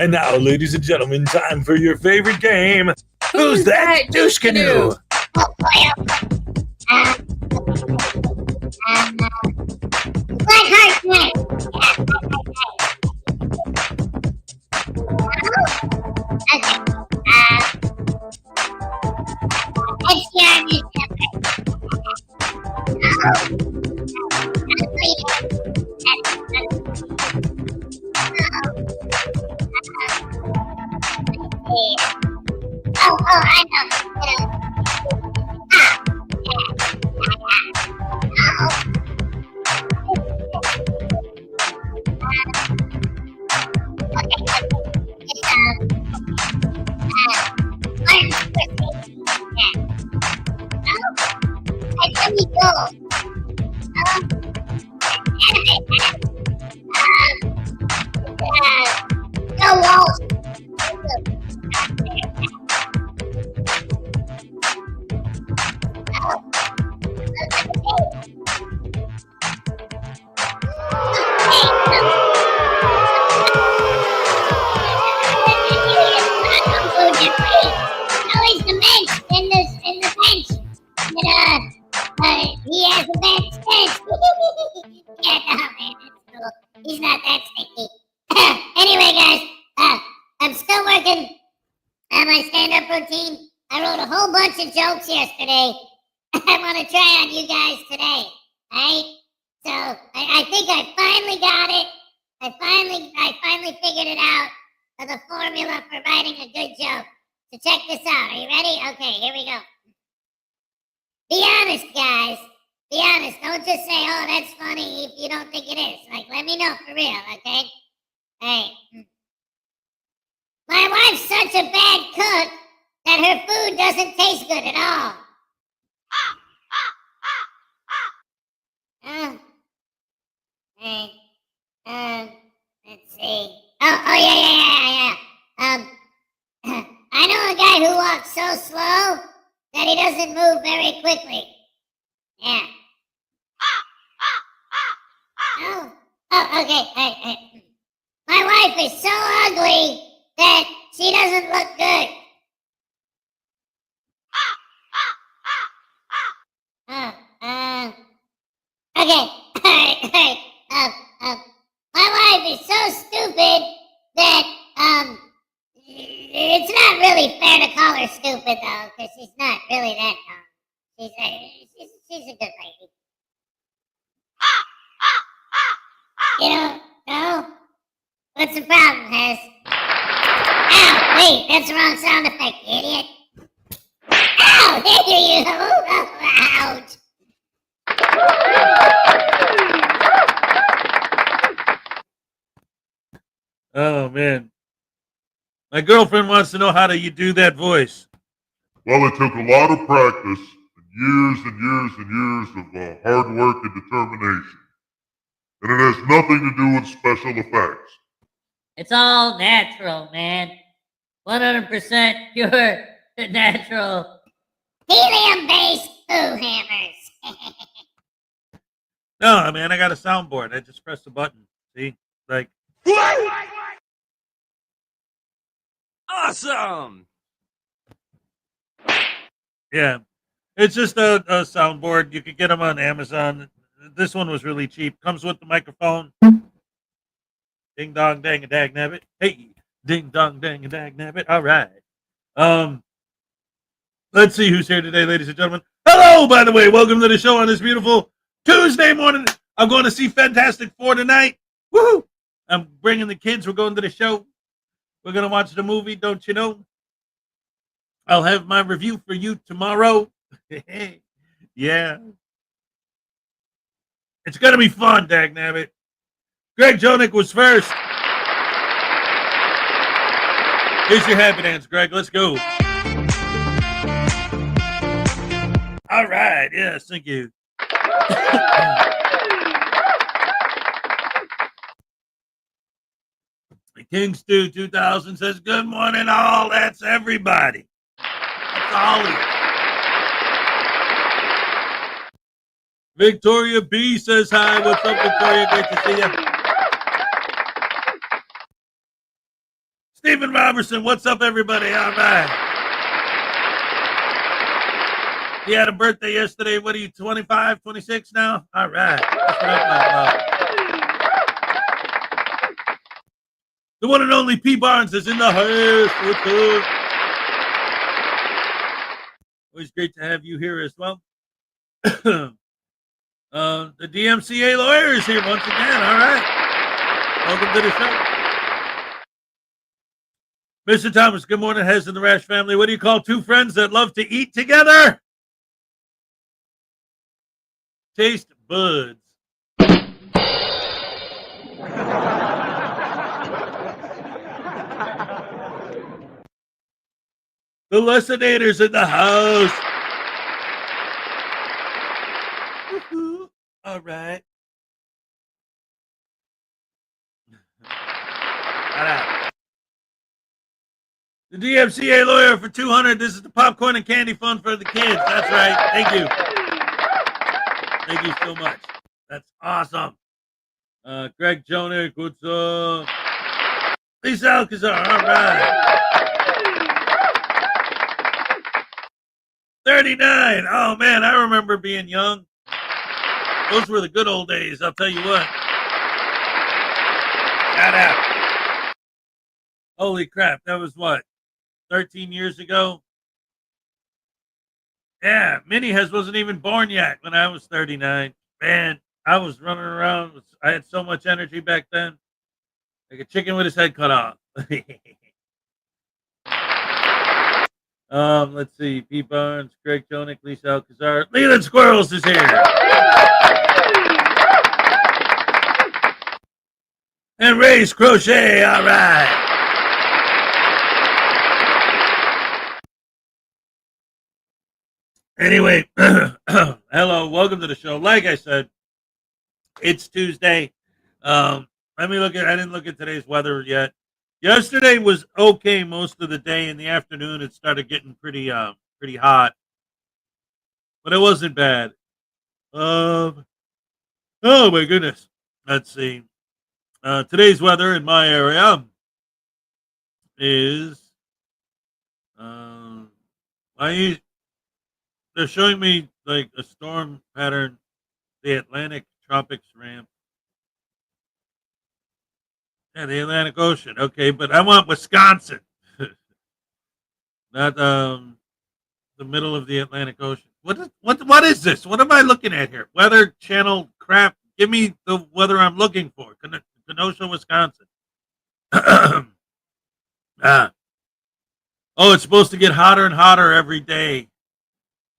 And now, ladies and gentlemen, time for your favorite game. Who's that douche canoe? I know. Let me go. Go Walsh. He has a bad stench. Yeah, no, man, that's cool. He's not that stinky. Anyway, guys, I'm still working on my stand-up routine. I wrote a whole bunch of jokes yesterday. I want to try on you guys today, right? So I think I finally got it. I finally figured it out. The formula for writing a good joke. So check this out. Are you ready? Okay, here we go. Be honest, guys. Be honest. Don't just say, "Oh, that's funny," if you don't think it is. Like, let me know for real, okay? Hey. My wife's such a bad cook that her food doesn't taste good at all. Let's see. Oh, yeah. I know a guy who walks so slow that he doesn't move very quickly. Yeah. Okay. Hey. My wife is so ugly that she doesn't look good. Okay. Alright. My wife is so stupid that, it's not really fair to call her stupid, though, because she's not really that dumb. She's a good lady. You don't know? What's the problem, Hez? Ow! Wait, that's the wrong sound effect, you idiot. Ow! There you go! Ouch! Oh, man. My girlfriend wants to know how do you do that voice. Well, it took a lot of practice, and years of hard work and determination. And it has nothing to do with special effects. It's all natural, man. 100% pure natural. Helium-based poo hammers. No, man, I got a soundboard. I just pressed the button. See? Like. Awesome! Yeah. It's just a soundboard. You could get them on Amazon. This one was really cheap. Comes with the microphone. Ding dong dang a dag nabbit. Hey, ding dong dang a dag nabbit. All right. Let's see who's here today, ladies and gentlemen. Hello, by the way. Welcome to the show on this beautiful Tuesday morning. I'm going to see Fantastic Four tonight. Woohoo! I'm bringing the kids. We're going to the show. We're going to watch the movie, don't you know? I'll have my review for you tomorrow. Yeah. It's going to be fun, dagnabbit. Greg Jonick was first. Here's your happy dance, Greg. Let's go. All right. Yes, thank you. King Stew 2000 says, good morning, all. That's everybody. That's all of you. Victoria B says hi. What's up, Victoria? Great to see you. Stephen Robertson, what's up, everybody? All right. He had a birthday yesterday. What are you, 25, 26 now? All right. That's what I'm talking about. The one and only P. Barnes is in the house. What's up? Always great to have you here as well. The DMCA lawyer is here once again. All right. Welcome to the show. Mr. Thomas, good morning. Hez and the Rash family. What do you call two friends that love to eat together? Taste buds. The Lessonators in the house. Woo-hoo. All right. All right. The DMCA lawyer for 200. This is the popcorn and candy fund for the kids. That's right. Thank you. Thank you so much. That's awesome. Greg Jonick, what's up? Lisa Alcazar, all right. 39. Oh, man, I remember being young. Those were the good old days, I'll tell you what. Shout out. Holy crap, that was what, 13 years ago? Yeah, Minnie wasn't even born yet when I was 39. Man, I was running around. I had so much energy back then. Like a chicken with his head cut off. Let's see. Pete Barnes, Greg Jonick, Lisa Alcazar. Leland Squirrels is here. And Ray's Crochet. All right. Anyway, hello, welcome to the show. Like I said, it's Tuesday. Let me look at. I didn't look at today's weather yet. Yesterday was okay most of the day. In the afternoon, it started getting pretty hot, but it wasn't bad. Oh my goodness. Let's see. Today's weather in my area is. They're showing me like a storm pattern, the Atlantic tropics ramp. Yeah, the Atlantic Ocean. Okay, but I want Wisconsin, not the middle of the Atlantic Ocean. What is this? What am I looking at here? Weather Channel crap. Give me the weather I'm looking for. Kenosha, Wisconsin. Oh, it's supposed to get hotter and hotter every day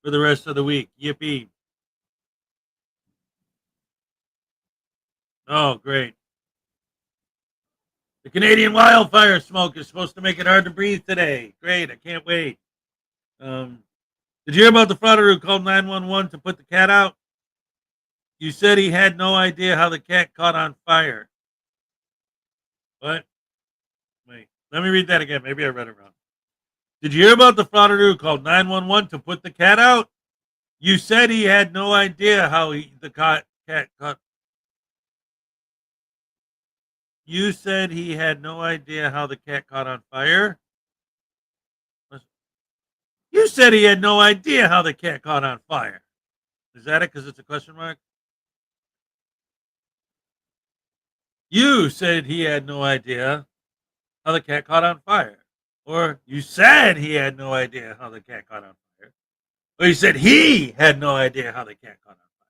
for the rest of the week. Yippee. Oh, great. The Canadian wildfire smoke is supposed to make it hard to breathe today. Great. I can't wait. Did you hear about the frauditor who called 911 to put the cat out? You said he had no idea how the cat caught on fire. What? Wait, let me read that again. Maybe I read it wrong. Did you hear about the frauditor who called 911 to put the cat out? You said he had no idea how the cat caught. You said he had no idea how the cat caught on fire? You said he had no idea how the cat caught on fire. Is that it? Because it's a question mark? You said he had no idea how the cat caught on fire. Or you said he had no idea how the cat caught on fire. Or you said he had no idea how the cat caught on fire.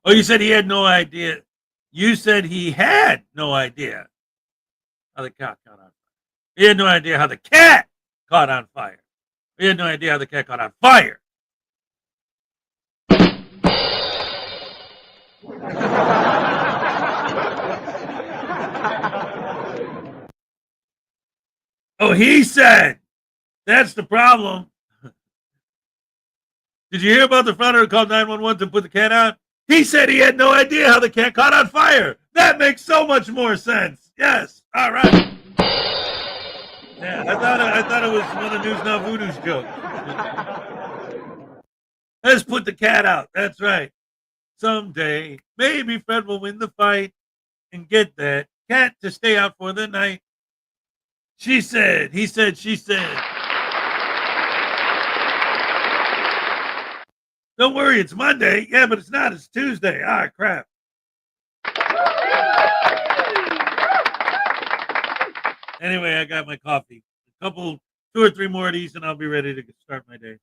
Or you said he had no idea. You said he had no idea how the cat caught on fire. He had no idea how the cat caught on fire. He had no idea how the cat caught on fire. Oh, he said. That's the problem. Did you hear about the frauditor who called 911 to put the cat out? He said he had no idea how the cat caught on fire. That makes so much more sense. Yes. All right. Yeah, I thought it was one of News Now Voodoo's jokes. Let's put the cat out. That's right. Someday, maybe Fred will win the fight and get that cat to stay out for the night. She said, he said, she said. Don't worry, it's Monday. Yeah, but it's not. It's Tuesday. Ah, crap. Anyway, I got my coffee. Two or three more of these, and I'll be ready to start my day.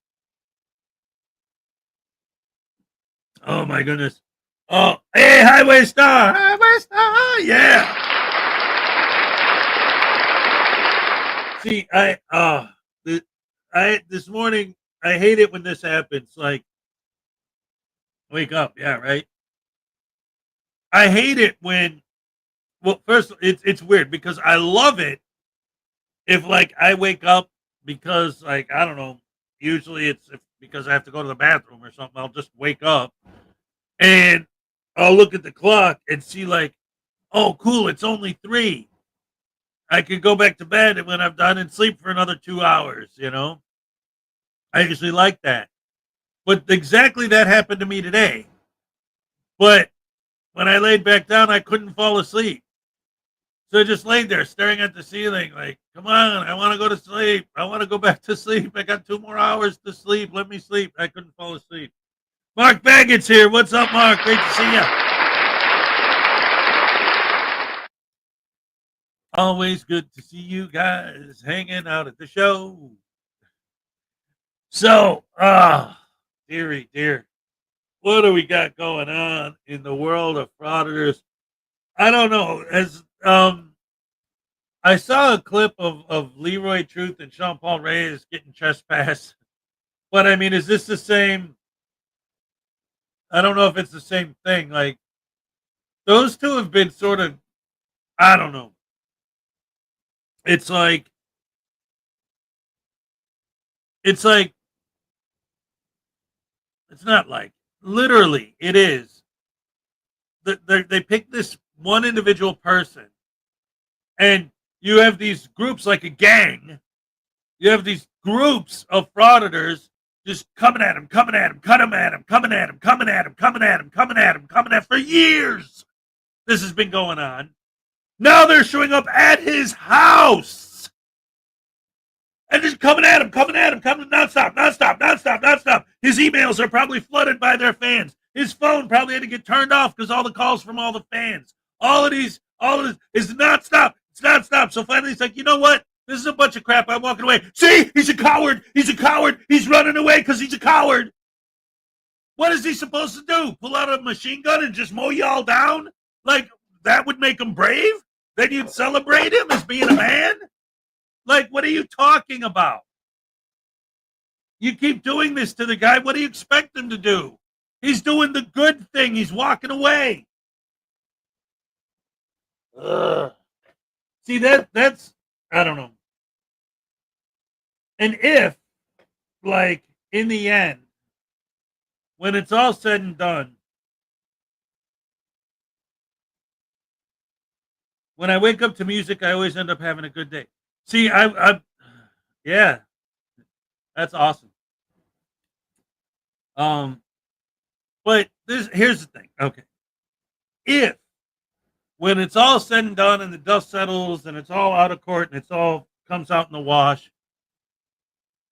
Oh my goodness. Oh, hey, Highway Star. Highway Star. Yeah. See, this morning, I hate it when this happens. Like, wake up. Yeah, right. I hate it when, well, first, it's weird because I love it if, like, I wake up because, like, I don't know, usually it's because I have to go to the bathroom or something. I'll just wake up and I'll look at the clock and see, like, oh, cool, it's only 3. I could go back to bed when I'm done and sleep for another 2 hours, you know? I usually like that. But exactly that happened to me today. But when I laid back down, I couldn't fall asleep. So I just laid there staring at the ceiling, like, come on, I want to go to sleep. I want to go back to sleep. I got 2 more hours to sleep. Let me sleep. I couldn't fall asleep. Mark Baggett's here. What's up, Mark? Great to see you. Always good to see you guys hanging out at the show. So, dearie dear, what do we got going on in the world of frauditors? I don't know. As I saw a clip of Leroy Truth and Sean Paul Reyes getting trespassed, but I mean, is this the same? I don't know if it's the same thing. Like, those two have been sort of, I don't know. It's like, it's not like, literally, it is. They pick this one individual person, and you have these groups like a gang. You have these groups of frauditors just coming at him, coming at him, coming at him, coming at him, coming at him, coming at him, coming at him, coming at for years. This has been going on. Now they're showing up at his house and just coming at him, coming nonstop, nonstop, nonstop, nonstop. His emails are probably flooded by their fans. His phone probably had to get turned off because all the calls from all the fans. All of this is nonstop. It's nonstop. So finally, it's like, you know what? This is a bunch of crap. I'm walking away. See, he's a coward. He's a coward. He's running away because he's a coward. What is he supposed to do? Pull out a machine gun and just mow y'all down? Like, that would make him brave? Then you'd celebrate him as being a man? Like, what are you talking about? You keep doing this to the guy. What do you expect him to do? He's doing the good thing. He's walking away. Ugh. See, that's, I don't know. And if, like, in the end, when it's all said and done, when I wake up to music, I always end up having a good day. See, yeah, that's awesome. But here's the thing. Okay. If, when it's all said and done and the dust settles and it's all out of court and it's all comes out in the wash,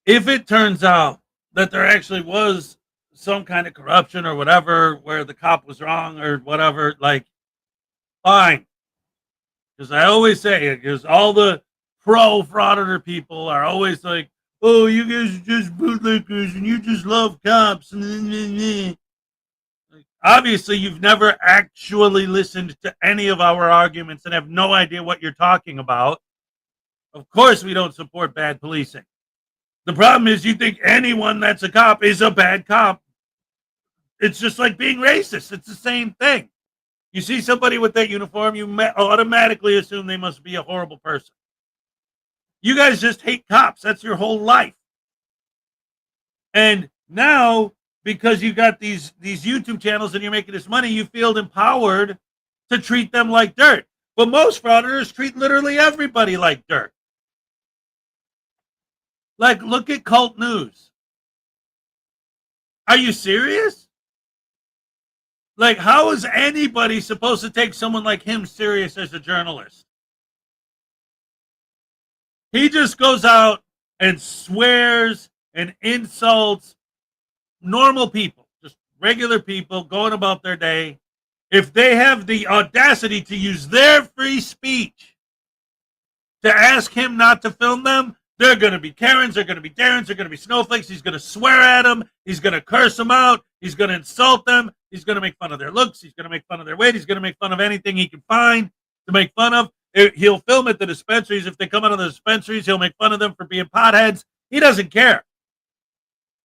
if it turns out that there actually was some kind of corruption or whatever, where the cop was wrong or whatever, like, fine. Because I always say, because all the pro frauditor people are always like, oh, you guys are just bootlickers and you just love cops. Obviously, you've never actually listened to any of our arguments and have no idea what you're talking about. Of course, we don't support bad policing. The problem is you think anyone that's a cop is a bad cop. It's just like being racist. It's the same thing. You see somebody with that uniform, you automatically assume they must be a horrible person. You guys just hate cops. That's your whole life. And now, because you got these YouTube channels and you're making this money, you feel empowered to treat them like dirt. But most frauditors treat literally everybody like dirt. Like, look at Cult News. Are you serious? Like, how is anybody supposed to take someone like him serious as a journalist? He just goes out and swears and insults normal people, just regular people going about their day. If they have the audacity to use their free speech to ask him not to film them, they're going to be Karens, they're going to be Darrens, they're going to be snowflakes. He's going to swear at them. He's going to curse them out. He's going to insult them. He's going to make fun of their looks. He's going to make fun of their weight. He's going to make fun of anything he can find to make fun of. He'll film at the dispensaries. If they come out of the dispensaries, he'll make fun of them for being potheads. He doesn't care.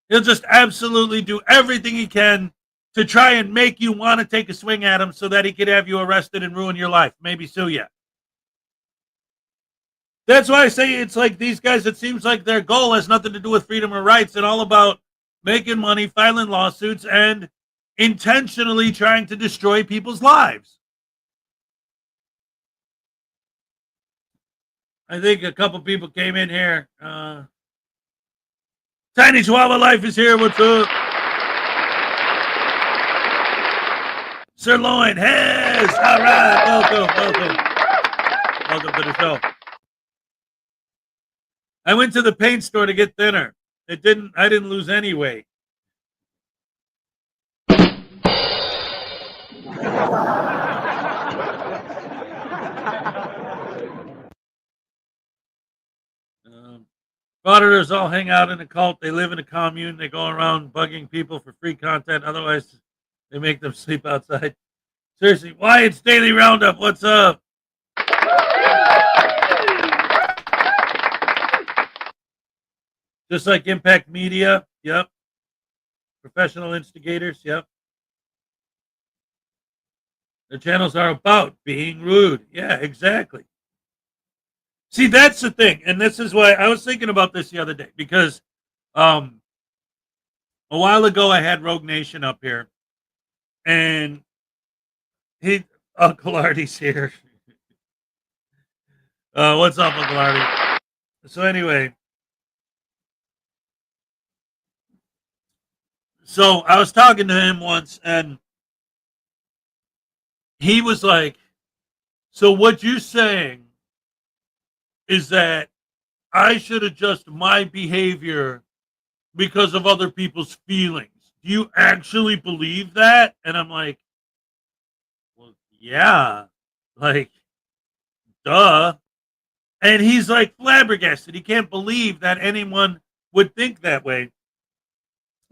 He'll just absolutely do everything he can to try and make you want to take a swing at him so that he could have you arrested and ruin your life, maybe sue you. That's why I say it's like these guys, it seems like their goal has nothing to do with freedom or rights and all about making money, filing lawsuits, and intentionally trying to destroy people's lives. I think a couple people came in here. Tiny Chihuahua Life is here. What's up? Sirloin Hez. All right. Welcome to the show. I went to the paint store to get thinner. I didn't lose any weight. Frauditors all hang out in a cult. They live in a commune. They go around bugging people for free content. Otherwise, they make them sleep outside. Seriously, Wyatt's Daily Roundup. What's up? Just like Impact Media. Yep. Professional instigators. Yep. Their channels are about being rude. Yeah, exactly. See, that's the thing, and this is why I was thinking about this the other day, because a while ago I had Rogue Nation up here, and Uncle Artie's here. What's up, Uncle Artie? So anyway, so I was talking to him once, and he was like, so what you saying is that I should adjust my behavior because of other people's feelings. Do you actually believe that? And I'm like, well, yeah, like, duh. And he's like flabbergasted. He can't believe that anyone would think that way.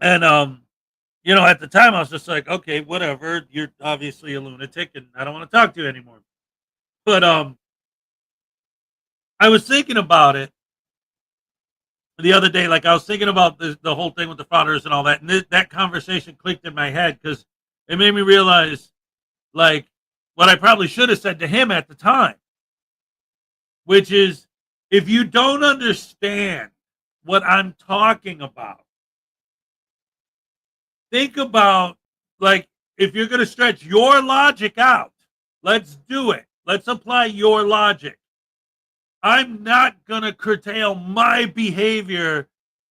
And, at the time I was just like, okay, whatever. You're obviously a lunatic and I don't want to talk to you anymore. But, I was thinking about it the other day. Like I was thinking about the whole thing with the frauditors and all that. And that conversation clicked in my head because it made me realize like what I probably should have said to him at the time, which is if you don't understand what I'm talking about, think about like if you're going to stretch your logic out, let's do it. Let's apply your logic. I'm not going to curtail my behavior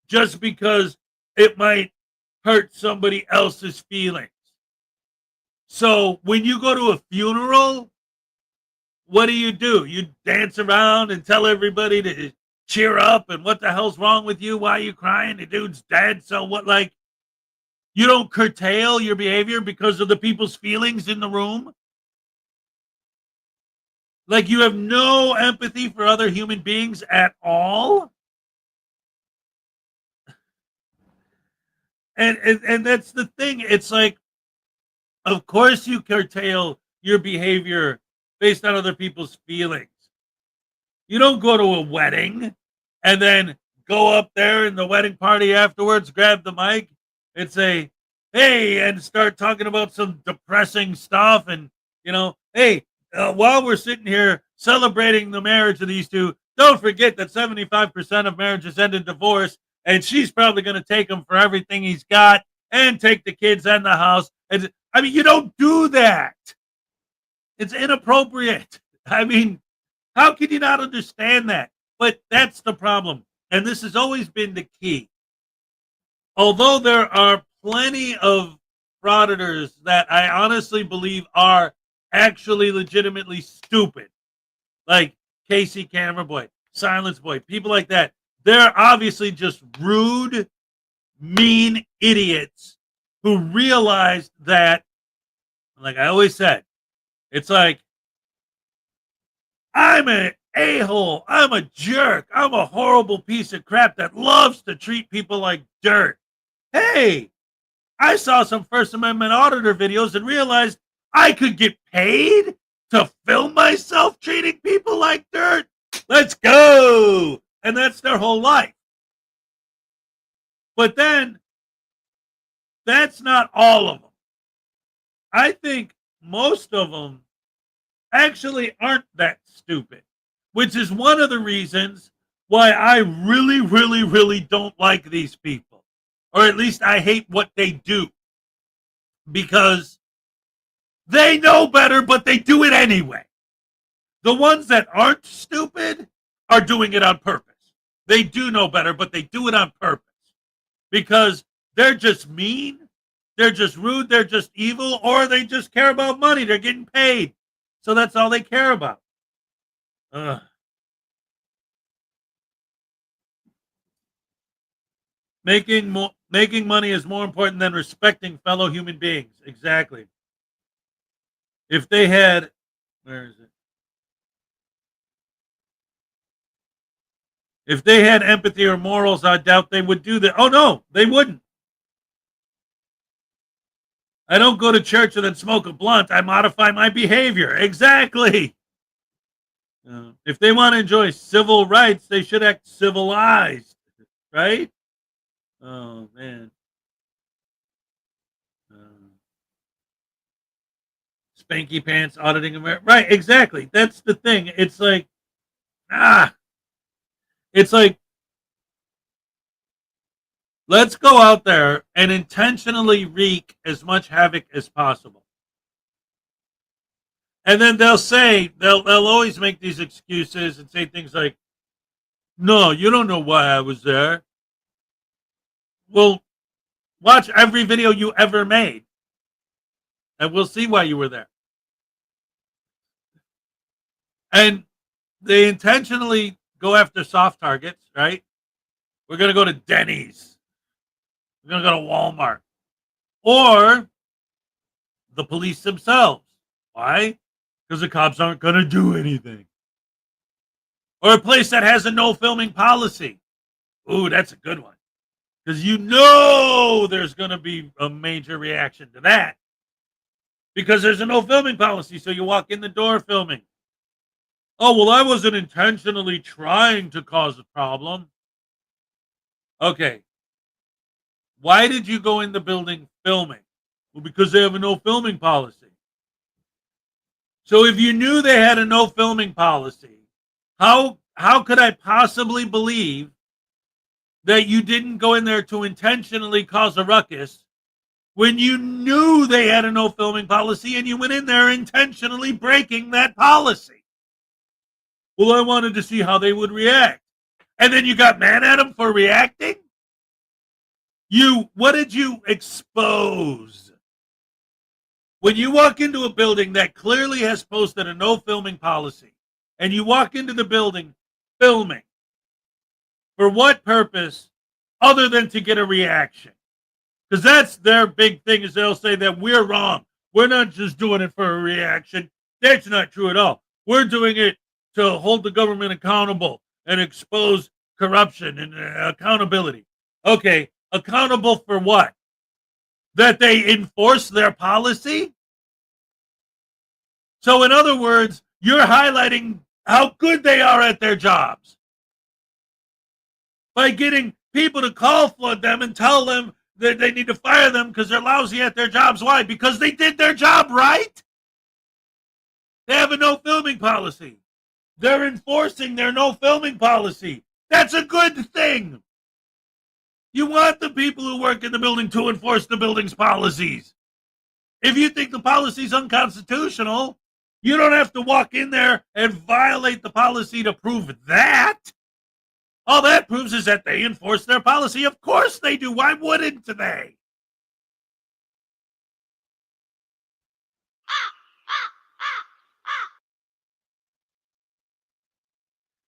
just because it might hurt somebody else's feelings. So when you go to a funeral, what do? You dance around and tell everybody to cheer up and what the hell's wrong with you? Why are you crying? The dude's dead. So what, like, you don't curtail your behavior because of the people's feelings in the room? Like you have no empathy for other human beings at all? And that's the thing. It's like, of course you curtail your behavior based on other people's feelings. You don't go to a wedding and then go up there in the wedding party afterwards, grab the mic and say, hey, and start talking about some depressing stuff. And, hey, while we're sitting here celebrating the marriage of these two, don't forget that 75% of marriages end in divorce, and she's probably going to take him for everything he's got and take the kids and the house. And I mean, you don't do that. It's inappropriate. I mean, how can you not understand that? But that's the problem. And this has always been the key. Although there are plenty of frauditors that I honestly believe are actually legitimately stupid, like Casey Cameraboy. Silence Boy, people like that. They're obviously just rude, mean idiots who realized that, like I always said, it's like, I'm an a-hole. I'm a jerk. I'm a horrible piece of crap that loves to treat people like dirt. Hey, I saw some First Amendment Auditor videos and realized I could get paid to film myself treating people like dirt. Let's go. And that's their whole life. But then, that's not all of them. I think most of them actually aren't that stupid, which is one of the reasons why I really, really, really don't like these people. Or at least I hate what they do. Because they know better, but they do it anyway. The ones that aren't stupid are doing it on purpose. They do know better, but they do it on purpose. Because they're just mean, they're just rude, they're just evil, or they just care about money. They're getting paid. So that's all they care about. Ugh. Making money is more important than respecting fellow human beings. Exactly. If they had, where is it? If they had empathy or morals, I doubt they would do that. Oh no, they wouldn't. I don't go to church and then smoke a blunt. I modify my behavior. Exactly. If they want to enjoy civil rights, they should act civilized, right? Oh man. Spanky pants auditing America. Right, exactly. That's the thing. It's like, it's like, let's go out there and intentionally wreak as much havoc as possible. And then they'll always make these excuses and say things like, no, you don't know why I was there. Well, watch every video you ever made, and we'll see why you were there. And they intentionally go after soft targets, right? We're going to go to Denny's. We're going to go to Walmart. Or the police themselves. Why? Because the cops aren't going to do anything. Or a place that has a no filming policy. Ooh, that's a good one. Because you know there's going to be a major reaction to that. Because there's a no filming policy, so you walk in the door filming. Oh, well, I wasn't intentionally trying to cause a problem. Okay. Why did you go in the building filming? Well, because they have a no filming policy. So if you knew they had a no filming policy, how could I possibly believe that you didn't go in there to intentionally cause a ruckus when you knew they had a no filming policy and you went in there intentionally breaking that policy? Well, I wanted to see how they would react. And then you got mad at them for reacting? What did you expose? When you walk into a building that clearly has posted a no filming policy, and you walk into the building filming, for what purpose other than to get a reaction? Because that's their big thing, is they'll say that we're wrong. We're not just doing it for a reaction. That's not true at all. We're doing it to hold the government accountable and expose corruption and accountability. Okay, accountable for what? That they enforce their policy? So in other words, you're highlighting how good they are at their jobs by getting people to call for them and tell them that they need to fire them because they're lousy at their jobs. Why? Because they did their job right. They have a no filming policy. They're enforcing their no filming policy. That's a good thing. You want the people who work in the building to enforce the building's policies. If you think the policy is unconstitutional, you don't have to walk in there and violate the policy to prove that. All that proves is that they enforce their policy. Of course they do. Why wouldn't they?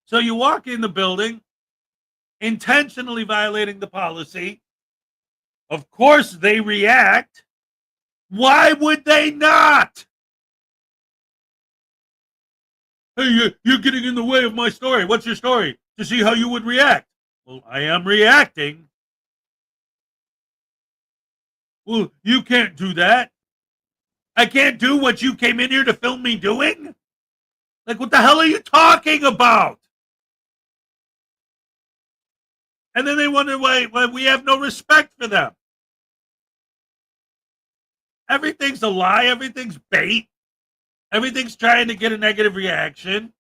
So you walk in the building, intentionally violating the policy. Of course, they react. Why would they not? Hey, you're getting in the way of my story. What's your story? To see how you would react. Well, I am reacting. Well, you can't do that. I can't do what you came in here to film me doing? Like, what the hell are you talking about? And then they wonder why we have no respect for them. Everything's a lie. Everything's bait. Everything's trying to get a negative reaction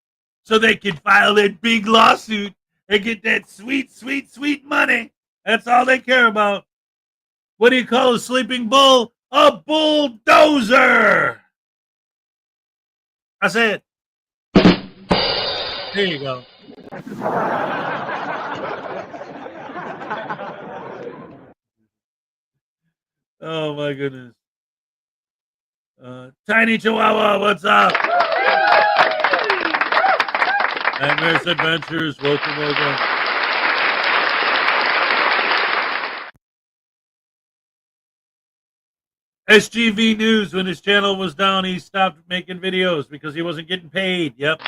so they can file that big lawsuit and get that sweet, sweet, sweet money. That's all they care about. What do you call a sleeping bull? A bulldozer. I said. There you go. Oh my goodness. Tiny Chihuahua, what's up? Nightmares Adventures, welcome. SGV News, when his channel was down, he stopped making videos because he wasn't getting paid. Yep.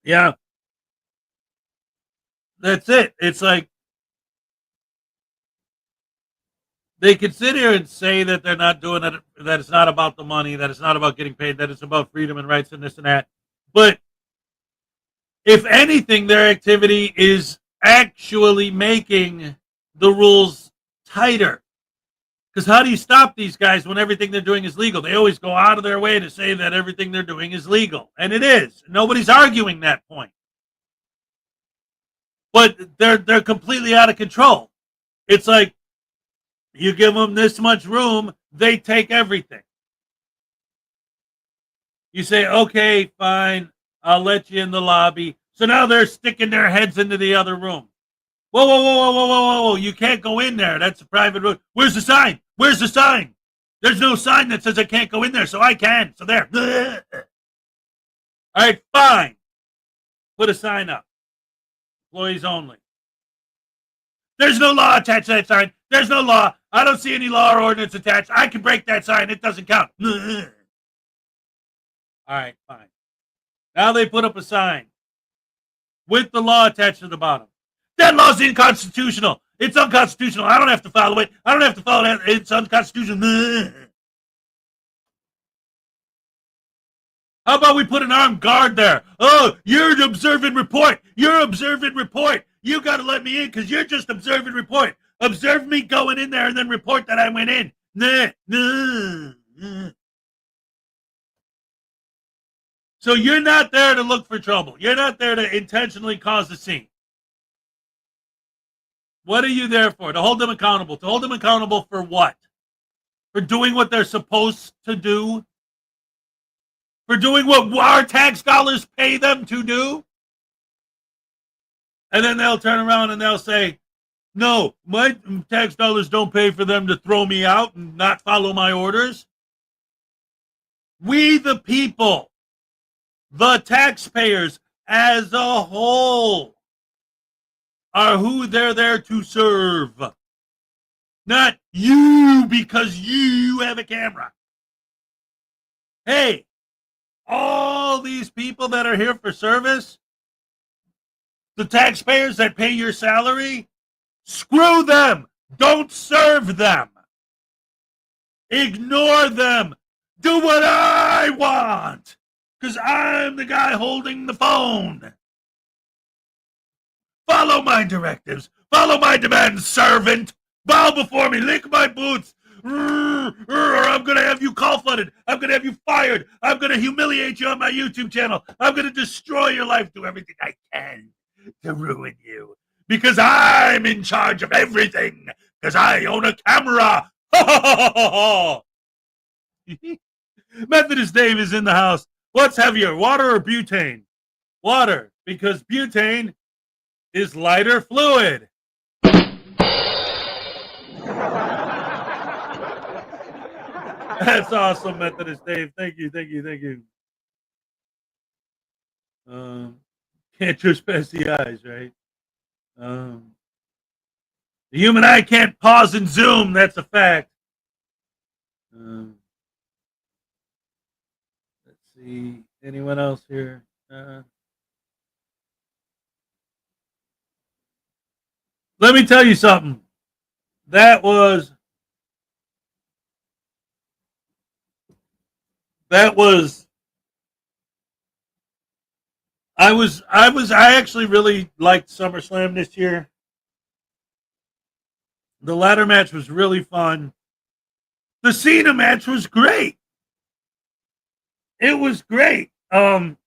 Yeah. That's it. It's like they could sit here and say that they're not doing it, that it's not about the money, that it's not about getting paid, that it's about freedom and rights and this and that. But if anything, their activity is actually making the rules tighter. Because how do you stop these guys when everything they're doing is legal? They always go out of their way to say that everything they're doing is legal. And it is. Nobody's arguing that point. But they're completely out of control. It's like you give them this much room, they take everything. You say, okay, fine, I'll let you in the lobby. So now they're sticking their heads into the other room. Whoa. You can't go in there. That's a private room. Where's the sign? Where's the sign? There's no sign that says I can't go in there, so I can. So there. All right, fine. Put a sign up. Employees only. There's no law attached to that sign. There's no law. I don't see any law or ordinance attached. I can break that sign. It doesn't count. All right, fine. Now they put up a sign with the law attached to the bottom. That law's unconstitutional. It's unconstitutional. I don't have to follow it. I don't have to follow that. It's unconstitutional. How about we put an armed guard there? Oh, you're an observe and report. You're observe and report. You got to let me in because you're just observe and report. Observe me going in there and then report that I went in. So you're not there to look for trouble. You're not there to intentionally cause a scene. What are you there for? To hold them accountable. To hold them accountable for what? For doing what they're supposed to do? For doing what our tax dollars pay them to do? And then they'll turn around and they'll say, no, my tax dollars don't pay for them to throw me out and not follow my orders. We, the people, the taxpayers as a whole, are who they're there to serve. Not you because you have a camera. Hey, all these people that are here for service, the taxpayers that pay your salary, screw them. Don't serve them. Ignore them. Do what I want. Because I'm the guy holding the phone. Follow my directives. Follow my demands, servant. Bow before me. Lick my boots. Or I'm going to have you call-flooded. I'm going to have you fired. I'm going to humiliate you on my YouTube channel. I'm going to destroy your life. Do everything I can to ruin you. Because I'm in charge of everything. Because I own a camera. Methodist Dave is in the house. What's heavier, water or butane? Water, because butane is lighter fluid. That's awesome, Methodist Dave. Thank you, thank you, thank you. Can't trespass the eyes, right? The human eye can't pause and zoom. That's a fact. Let's see. Anyone else here? Let me tell you something. That was I actually really liked SummerSlam this year. The ladder match was really fun. The Cena match was great. It was great. And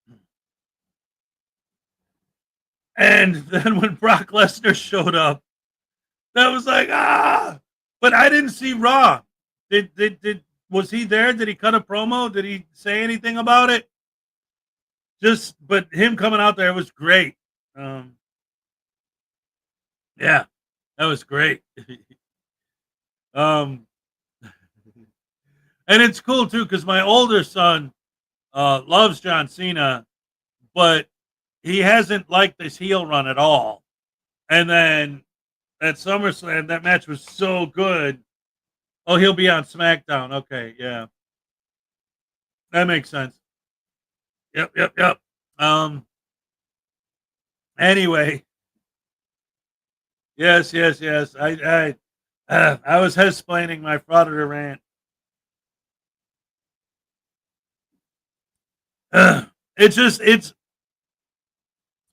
then when Brock Lesnar showed up, that was like, but I didn't see Raw. Was he there? Did he cut a promo? Did he say anything about it? But him coming out there was great. Yeah, that was great. And it's cool too because my older son loves John Cena, but he hasn't liked this heel run at all. And then at SummerSlam, that match was so good. Oh, he'll be on SmackDown. Okay, yeah. That makes sense. Yep. Anyway. Yes. I was head-splaining my Frauditor rant.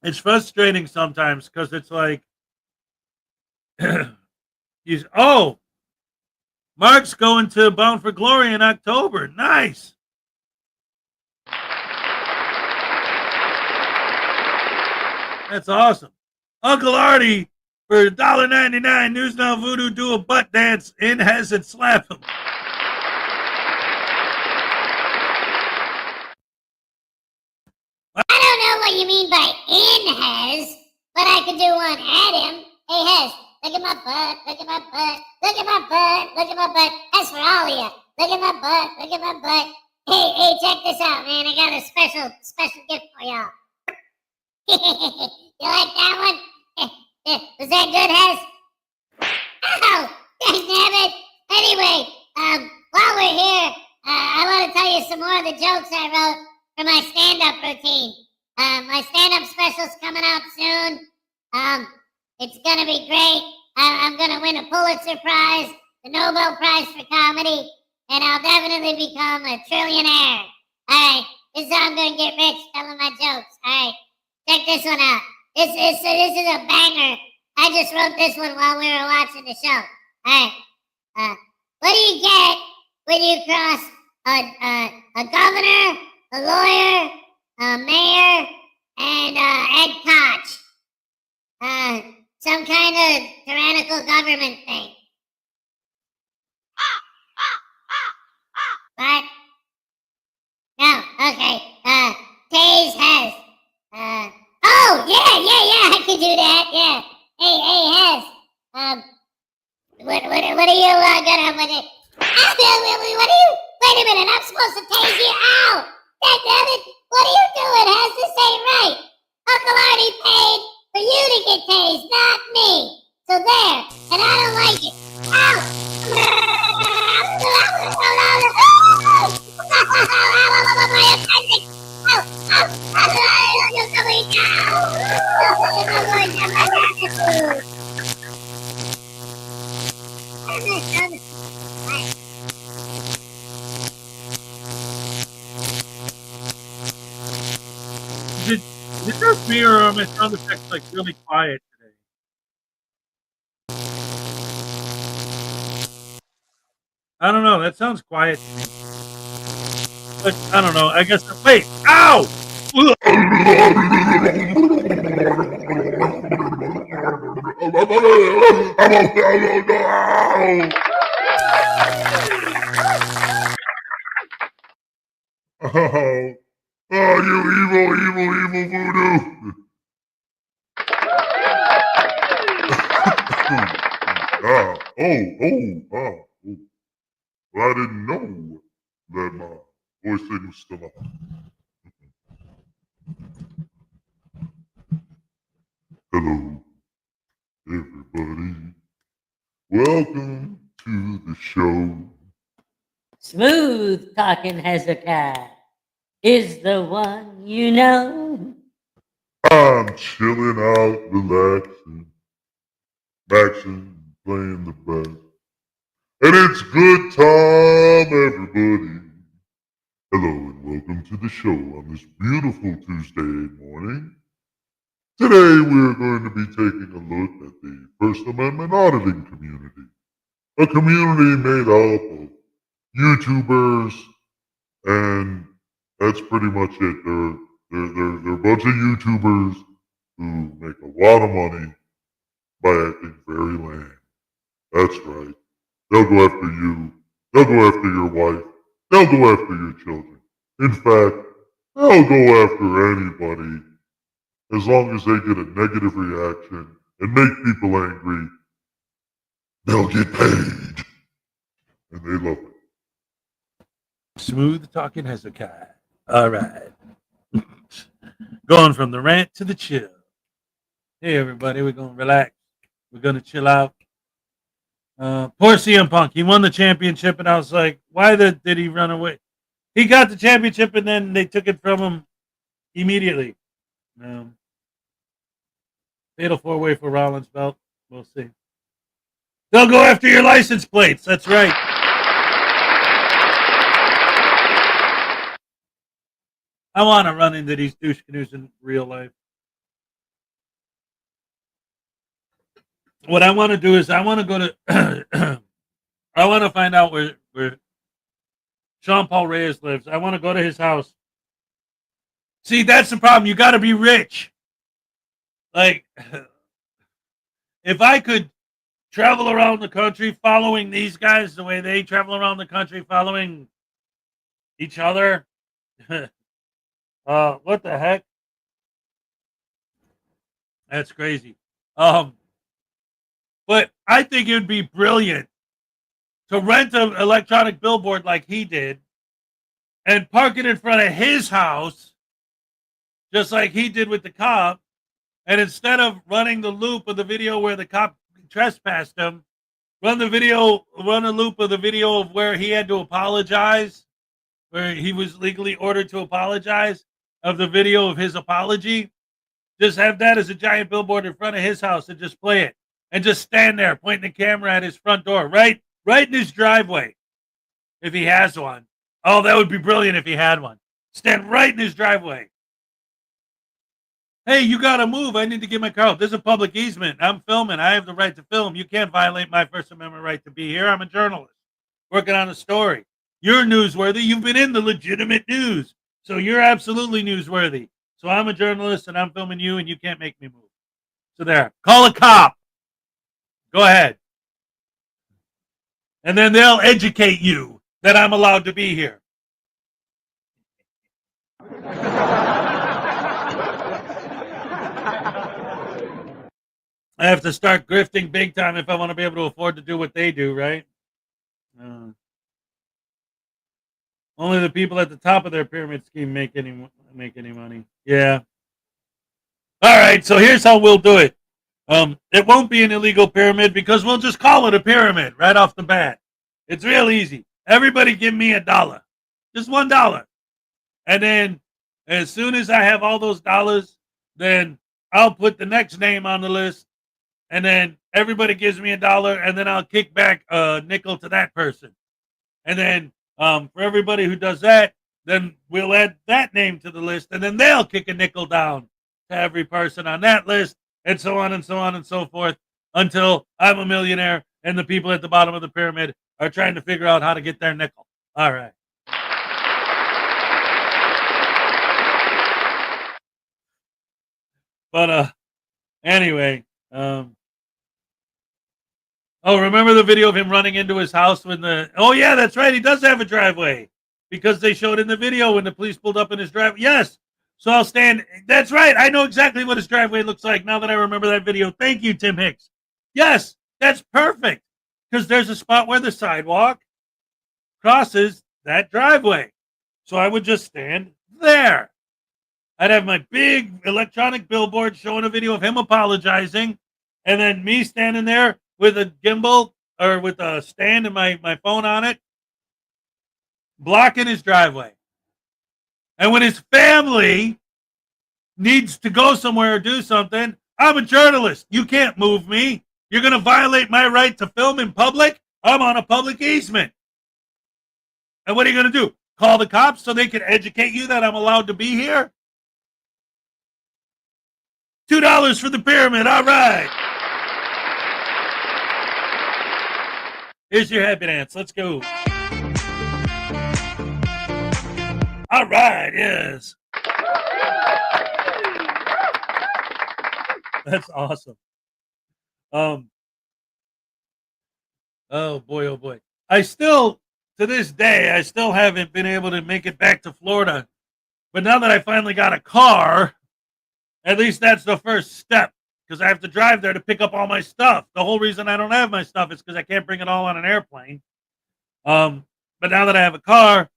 It's frustrating sometimes because it's like Mark's going to Bound for Glory in October. Nice. That's awesome. Uncle Artie for $1.99. News Now Voodoo do a butt dance in Hez and slap him. I don't know what you mean by in Hez, but I could do one at him. Hey Hez, look at my butt, look at my butt, look at my butt, look at my butt. That's for all of you. Look at my butt, look at my butt. Hey, check this out, man. I got a special gift for y'all. You like that one? Was that good, Hez? Ow! Damn it! Anyway, while we're here, I want to tell you some more of the jokes I wrote for my stand-up routine. My stand-up special's coming out soon. It's gonna be great. I'm gonna win a Pulitzer Prize, the Nobel Prize for Comedy, and I'll definitely become a trillionaire. Alright, this is how I'm gonna get rich telling my jokes. Alright, check this one out. This is a banger. I just wrote this one while we were watching the show. Alright, what do you get when you cross a governor, a lawyer, a mayor, and Ed Koch? Some kind of tyrannical government thing. What? No, okay. Taze Hez. Oh, yeah, I can do that, yeah. Hey, Hez. What are you gonna, what are you, wait a minute, I'm supposed to tase you out. Dammit, what are you doing, Hez? This ain't right. Uncle Artie paid for you to get tased, not me. So there, and I don't like it. Ow! Is it just me or are my sound effects like really quiet today? I don't know. That sounds quiet to me. But I don't know. I guess. Wait! Ow! Oh, you evil voodoo. Well, I didn't know. that my voice signal's still on. Hello, everybody. Welcome to the show. Smooth talking Hezokuai is the one you know. I'm chilling out, relaxing, maxing, playing the bass. And it's good time, everybody. Hello and welcome to the show on this beautiful Tuesday morning. Today we're going to be taking a look at the First Amendment auditing community. A community made up of YouTubers, and that's pretty much it. They're a bunch of YouTubers who make a lot of money by acting very lame. That's right. They'll go after you. They'll go after your wife. They'll go after your children. In fact, they'll go after anybody as long as they get a negative reaction and make people angry. They'll get paid. And they love it. Smooth talking Hezekiah. All right. Going from the rant to the chill. Hey, everybody, we're going to relax. We're going to chill out. Poor CM Punk. He won the championship, and I was like, why did he run away? He got the championship, and then they took it from him immediately. Fatal four-way for Rollins' belt. We'll see. They'll go after your license plates. That's right. I want to run into these douche canoes in real life. What I want to do is I want to go to I want to find out where Sean Paul Reyes lives. I want to go to his house. See, that's the problem. You got to be rich. Like, if I could travel around the country following these guys the way they travel around the country following each other, what the heck? That's crazy. But I think it would be brilliant to rent an electronic billboard like he did and park it in front of his house, just like he did with the cop. And instead of running the loop of the video where the cop trespassed him, run a loop of the video of where he had to apologize, where he was legally ordered to apologize, of the video of his apology. Just have that as a giant billboard in front of his house and just play it. And just stand there pointing the camera at his front door, right in his driveway, if he has one. Oh, that would be brilliant if he had one. Stand right in his driveway. Hey, you got to move. I need to get my car. This is a public easement. I'm filming. I have the right to film. You can't violate my First Amendment right to be here. I'm a journalist working on a story. You're newsworthy. You've been in the legitimate news. So you're absolutely newsworthy. So I'm a journalist and I'm filming you and you can't make me move. So there. Call a cop. Go ahead. And then they'll educate you that I'm allowed to be here. I have to start grifting big time if I want to be able to afford to do what they do, right? Only the people at the top of their pyramid scheme make any money. Yeah. All right, so here's how we'll do it. It won't be an illegal pyramid because we'll just call it a pyramid right off the bat. It's real easy. Everybody give me $1. Just $1. And then as soon as I have all those dollars, then I'll put the next name on the list. And then everybody gives me $1, and then I'll kick back a nickel to that person. And then for everybody who does that, then we'll add that name to the list, and then they'll kick a nickel down to every person on that list, and so on and so on and so forth, until I'm a millionaire and the people at the bottom of the pyramid are trying to figure out how to get their nickel. All right. But anyway, remember the video of him running into his house when oh yeah, that's right, he does have a driveway because they showed in the video when the police pulled up in his driveway. Yes. So I'll stand. That's right. I know exactly what his driveway looks like now that I remember that video. Thank you, Tim Hicks. Yes, that's perfect because there's a spot where the sidewalk crosses that driveway. So I would just stand there. I'd have my big electronic billboard showing a video of him apologizing, and then me standing there with a gimbal or with a stand and my phone on it, blocking his driveway. And when his family needs to go somewhere or do something, I'm a journalist. You can't move me. You're going to violate my right to film in public? I'm on a public easement. And what are you going to do? Call the cops so they can educate you that I'm allowed to be here? $2 for the pyramid. All right. Here's your happy dance. Let's go. All right. Yes. That's awesome. Oh boy. I still, to this day, I still haven't been able to make it back to Florida. But now that I finally got a car, at least that's the first step, because I have to drive there to pick up all my stuff. The whole reason I don't have my stuff is because I can't bring it all on an airplane. But now that I have a car,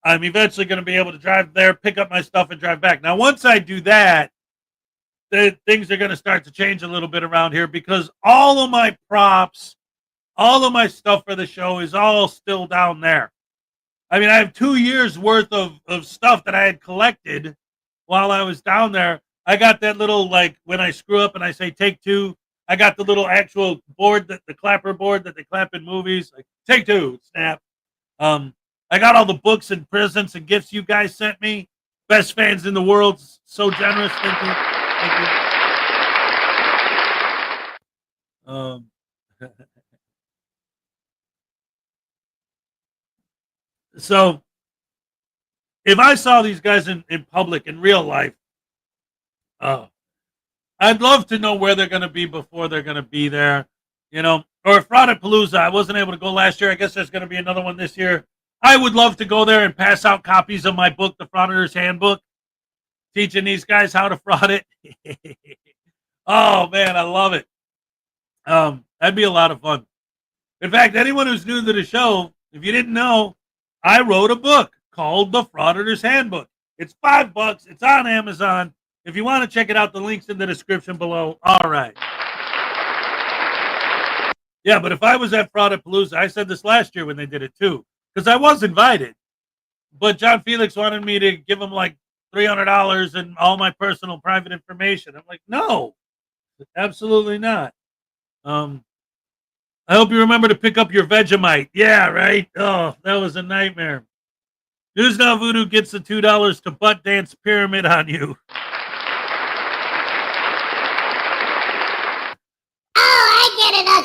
I'm eventually going to be able to drive there, pick up my stuff, and drive back. Now, once I do that, things are going to start to change a little bit around here, because all of my props, all of my stuff for the show is all still down there. I mean, I have 2 years worth of stuff that I had collected while I was down there. I got that little, like, when I screw up and I say take two, I got the little actual board, the clapper board that they clap in movies, like take two, snap. I got all the books and presents and gifts you guys sent me. Best fans in the world, so generous. Thank you. So if I saw these guys in public in real life, I'd love to know where they're going to be before they're going to be there, you know. Or Fraudipalooza, I wasn't able to go last year. I guess there's going to be another one this year. I would love to go there and pass out copies of my book, The Frauditors Handbook, teaching these guys how to fraud it. Oh, man, I love it. That'd be a lot of fun. In fact, anyone who's new to the show, if you didn't know, I wrote a book called The Frauditors Handbook. It's $5. It's on Amazon. If you want to check it out, the link's in the description below. All right. Yeah, but if I was at Fraudipalooza, I said this last year when they did it too, because I was invited. But John Felix wanted me to give him like $300 and all my personal private information. I'm like, no, absolutely not. I hope you remember to pick up your Vegemite. Yeah, right? Oh, that was a nightmare. News Now Voodoo gets the $2 to butt dance pyramid on you.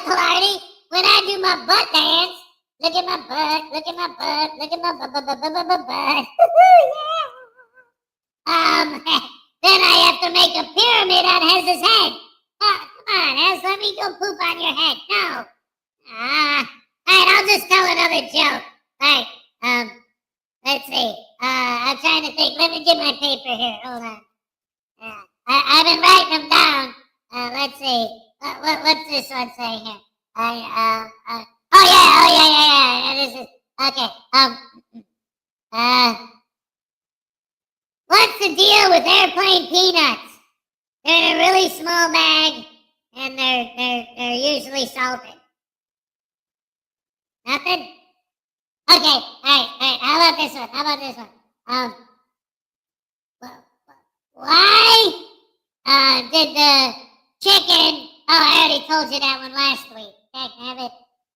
Clardy, when I do my butt dance, look at my butt, look at my butt, look at my butt. Then I have to make a pyramid on Hez's head. Oh, come on, Hez, let me go poop on your head. No. Alright, I'll just tell another joke. Alright, let's see. I'm trying to think. Let me get my paper here. Hold on. I've been writing them down. Let's see. What's this one say here? Oh yeah. This is okay. What's the deal with airplane peanuts? They're in a really small bag, and they're usually salted. Nothing? Okay. All right. How about this one? Why did the chicken? Oh, I already told you that one last week. Damn.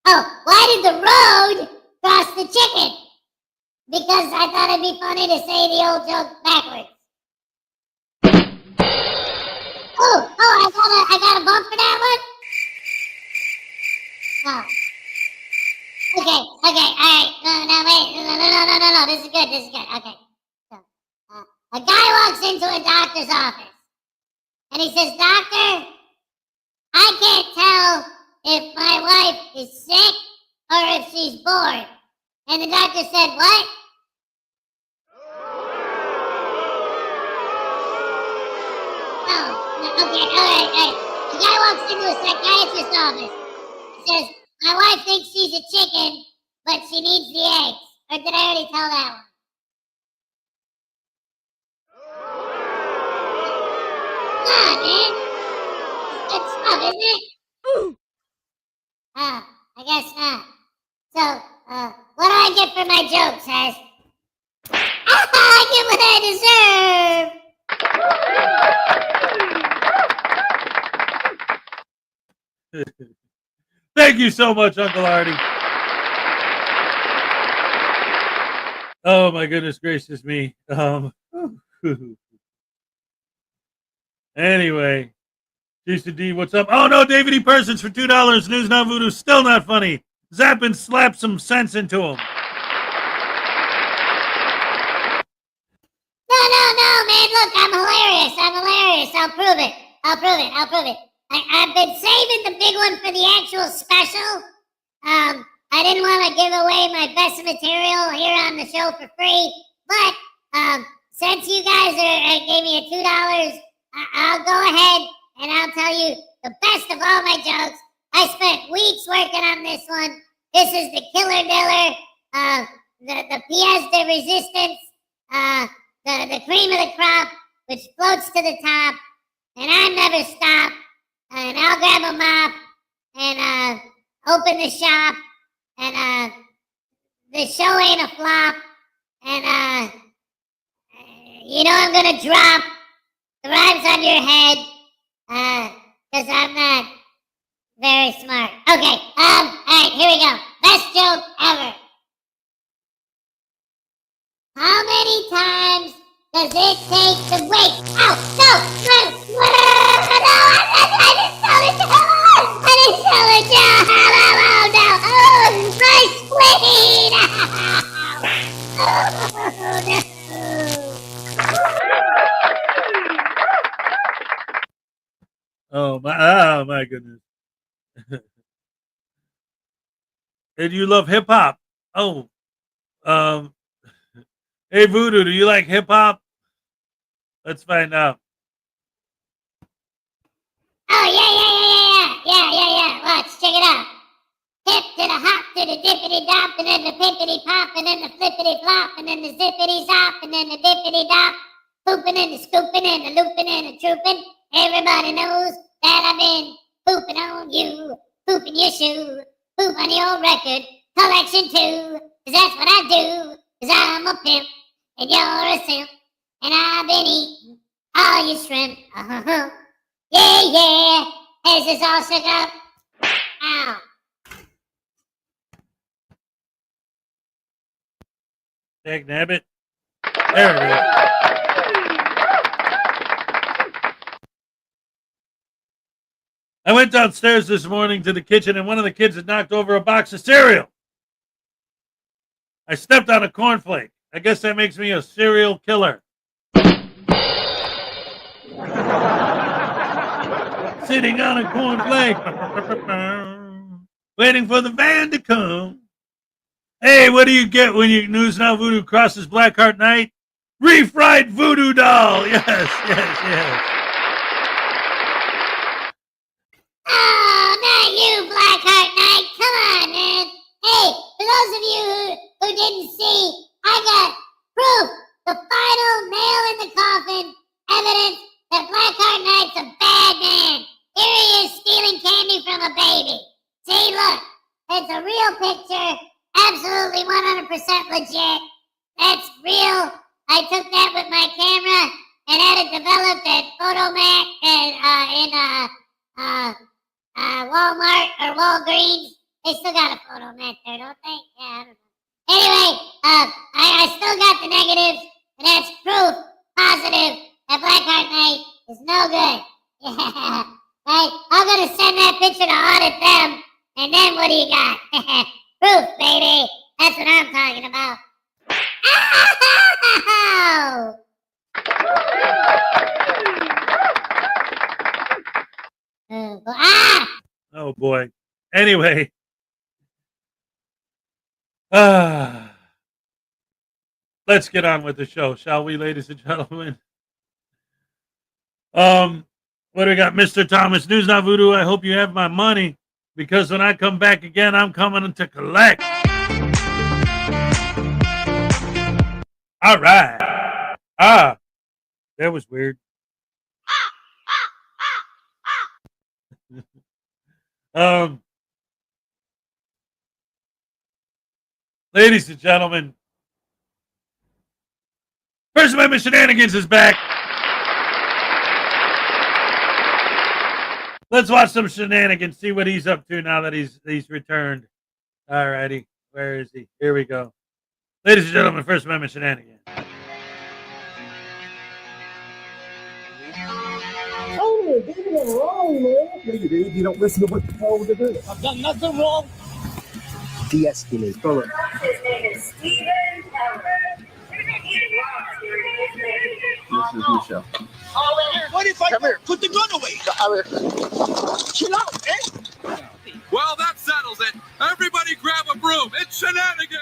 Oh, why did the road cross the chicken? Because I thought it'd be funny to say the old joke backwards. I got a bump for that one? Oh. Okay, alright. No, this is good. Okay. So, a guy walks into a doctor's office, and he says, Doctor, I can't tell if my wife is sick or if she's bored. And the doctor said, what? Okay, all right. The guy walks into a psychiatrist's office. He says, my wife thinks she's a chicken, but she needs the eggs. Or did I already tell that one? Nah, man. It's stuff, isn't it? Oh, I guess not. So, what do I get for my jokes, Hez? I get what I deserve! Thank you so much, Uncle Artie. Oh my goodness gracious me. Anyway, Jason D, what's up? Oh no, David E. Persons for $2. News Not Voodoo, still not funny. Zappin slapped some sense into him. No, man, look, I'm hilarious. I'll prove it. I've been saving the big one for the actual special. I didn't want to give away my best material here on the show for free, but since you guys gave me a $2, I'll go ahead and I'll tell you the best of all my jokes. I spent weeks working on this one. This is the killer diller, the pièce de resistance, the cream of the crop, which floats to the top, and I never stop. And I'll grab a mop and open the shop, and the show ain't a flop, and you know I'm gonna drop the rhymes on your head, cause I'm not very smart. Okay, alright, here we go. Best joke ever. How many times does it take to wait? Oh, no, I didn't tell it, Joe. Oh, my spleen. Oh my goodness. And you love hip hop. Oh, hey Voodoo, do you like hip hop? Let's find out. Oh, yeah. Watch, check it out. Hip to the hop to the dippity dop, and then the pippity pop, and then the flippity flop, and then the zippity zop, and then the dippity dop. Pooping and the scooping and the looping and the trooping. Everybody knows that I've been pooping on you, pooping your shoe, poop on your record collection too. 'Cause that's what I do, 'cause I'm a pimp, and you're a simp, and I've been eating all your shrimp. Yeah, Hez is all shook up. Ow. Dag nabbit. There it is. I went downstairs this morning to the kitchen and one of the kids had knocked over a box of cereal. I stepped on a cornflake. I guess that makes me a serial killer. Sitting on a cornflake. Waiting for the van to come. Hey, what do you get when your News Now Voodoo crosses Blackheart Night? Refried voodoo doll. Yes. Oh, not you, Blackheart Knight. Come on, man. Hey, for those of you who didn't see, I got proof. The final nail in the coffin. Evidence that Blackheart Knight's a bad man. Here he is stealing candy from a baby. See, look. It's a real picture. Absolutely 100% legit. That's real. I took that with my camera and had it developed at Photomat and Walmart or Walgreens. They still got a Photomat there, don't they? Yeah, I don't know. Anyway, I still got the negatives, and that's proof positive that Blackheart Knight is no good. Yeah. Right? I'm gonna send that picture to audit them, and then what do you got? Proof, baby. That's what I'm talking about. Ow! Oh boy. Anyway. Let's get on with the show, shall we, ladies and gentlemen? What do we got? Mr. Thomas, News Not Voodoo, I hope you have my money, because when I come back again, I'm coming to collect. All right. Ah, that was weird. Ladies and gentlemen, First Amendment Shenanigans is back. Let's watch some shenanigans, see what he's up to now that he's returned. All righty. Where is he? Here we go. Ladies and gentlemen, First Amendment Shenanigans. Oh, you're doing it wrong, man. No, you did. You don't listen to what you told to do. I've done nothing wrong. De-escalate. Go ahead. His name is Stephen Keller. This is Michelle. What if I put the gun away? Chill out, man. Well, that settles it. Everybody grab a broom. It's shenanigans.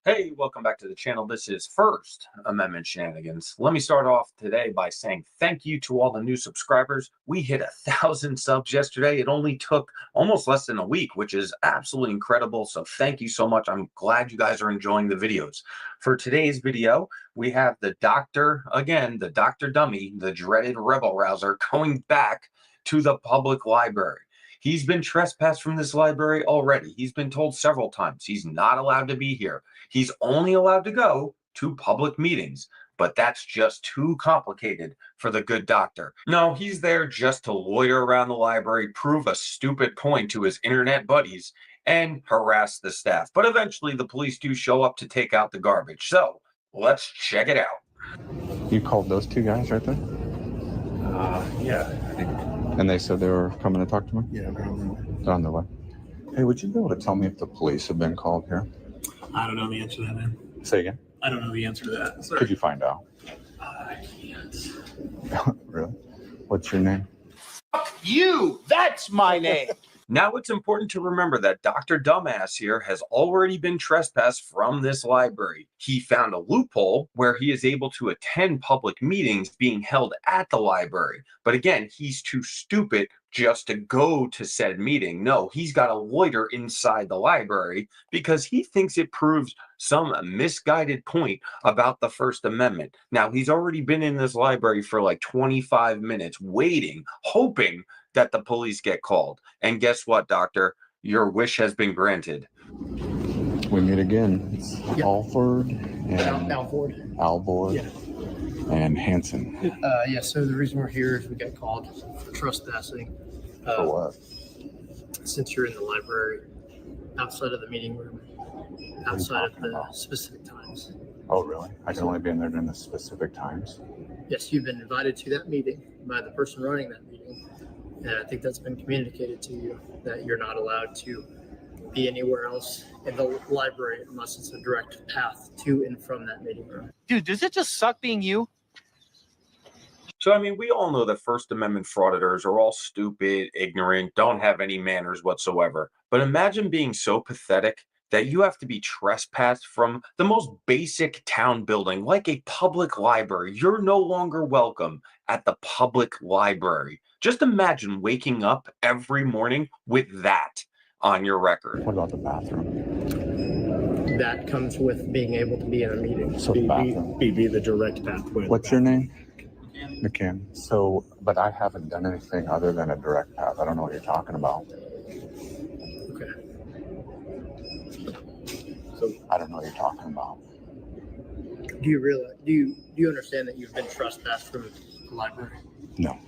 Hey, welcome back to the channel. This is First Amendment Shenanigans. Let me start off today by saying thank you to all the new subscribers. We hit 1,000 subs yesterday. It only took almost less than a week, which is absolutely incredible. So thank you so much. I'm glad you guys are enjoying the videos. For today's video, we have the doctor, again, the Dr. Dummy, the dreaded rebel rouser, going back to the public library. He's been trespassed from this library already. He's been told several times he's not allowed to be here. He's only allowed to go to public meetings, but that's just too complicated for the good doctor. No, he's there just to loiter around the library, prove a stupid point to his internet buddies, and harass the staff. But eventually the police do show up to take out the garbage. So let's check it out. You called those two guys right there? Yeah, I think. And they said they were coming to talk to me? Yeah, They're on their way. Hey, would you be able to tell me if the police have been called here? I don't know the answer to that, man. Say again? I don't know the answer to that. Sorry. Could you find out? I can't. Really? What's your name? You, that's my name. Now it's important to remember that Dr. Dumbass here has already been trespassed from this library. He found a loophole where he is able to attend public meetings being held at the library. But again, he's too stupid just to go to said meeting. No, he's got to loiter inside the library because he thinks it proves some misguided point about the First Amendment. Now, he's already been in this library for like 25 minutes waiting, hoping that the police get called. And guess what, doctor? Your wish has been granted. We meet again. It's Alford and Alvord and Hanson. Yeah, so the reason we're here is we got called for trespassing. For what? Since you're in the library, outside of the meeting room, outside of the specific times. Oh, really? I can only be in there during the specific times? Yes, you've been invited to that meeting by the person running that meeting. And I think that's been communicated to you that you're not allowed to be anywhere else in the library unless it's a direct path to and from that meeting room. Dude, does it just suck being you? So, I mean, we all know that First Amendment frauditors are all stupid, ignorant, don't have any manners whatsoever. But imagine being so pathetic that you have to be trespassed from the most basic town building, like a public library. You're no longer welcome at the public library. Just imagine waking up every morning with that on your record. What about the bathroom? That comes with being able to be in a meeting. So the bathroom. Be the direct pathway. What's your name? McCann. So, but I haven't done anything other than a direct path. I don't know what you're talking about. Okay. So I don't know what you're talking about. Do you realize? Do you understand that you've been trespassed from the library? No.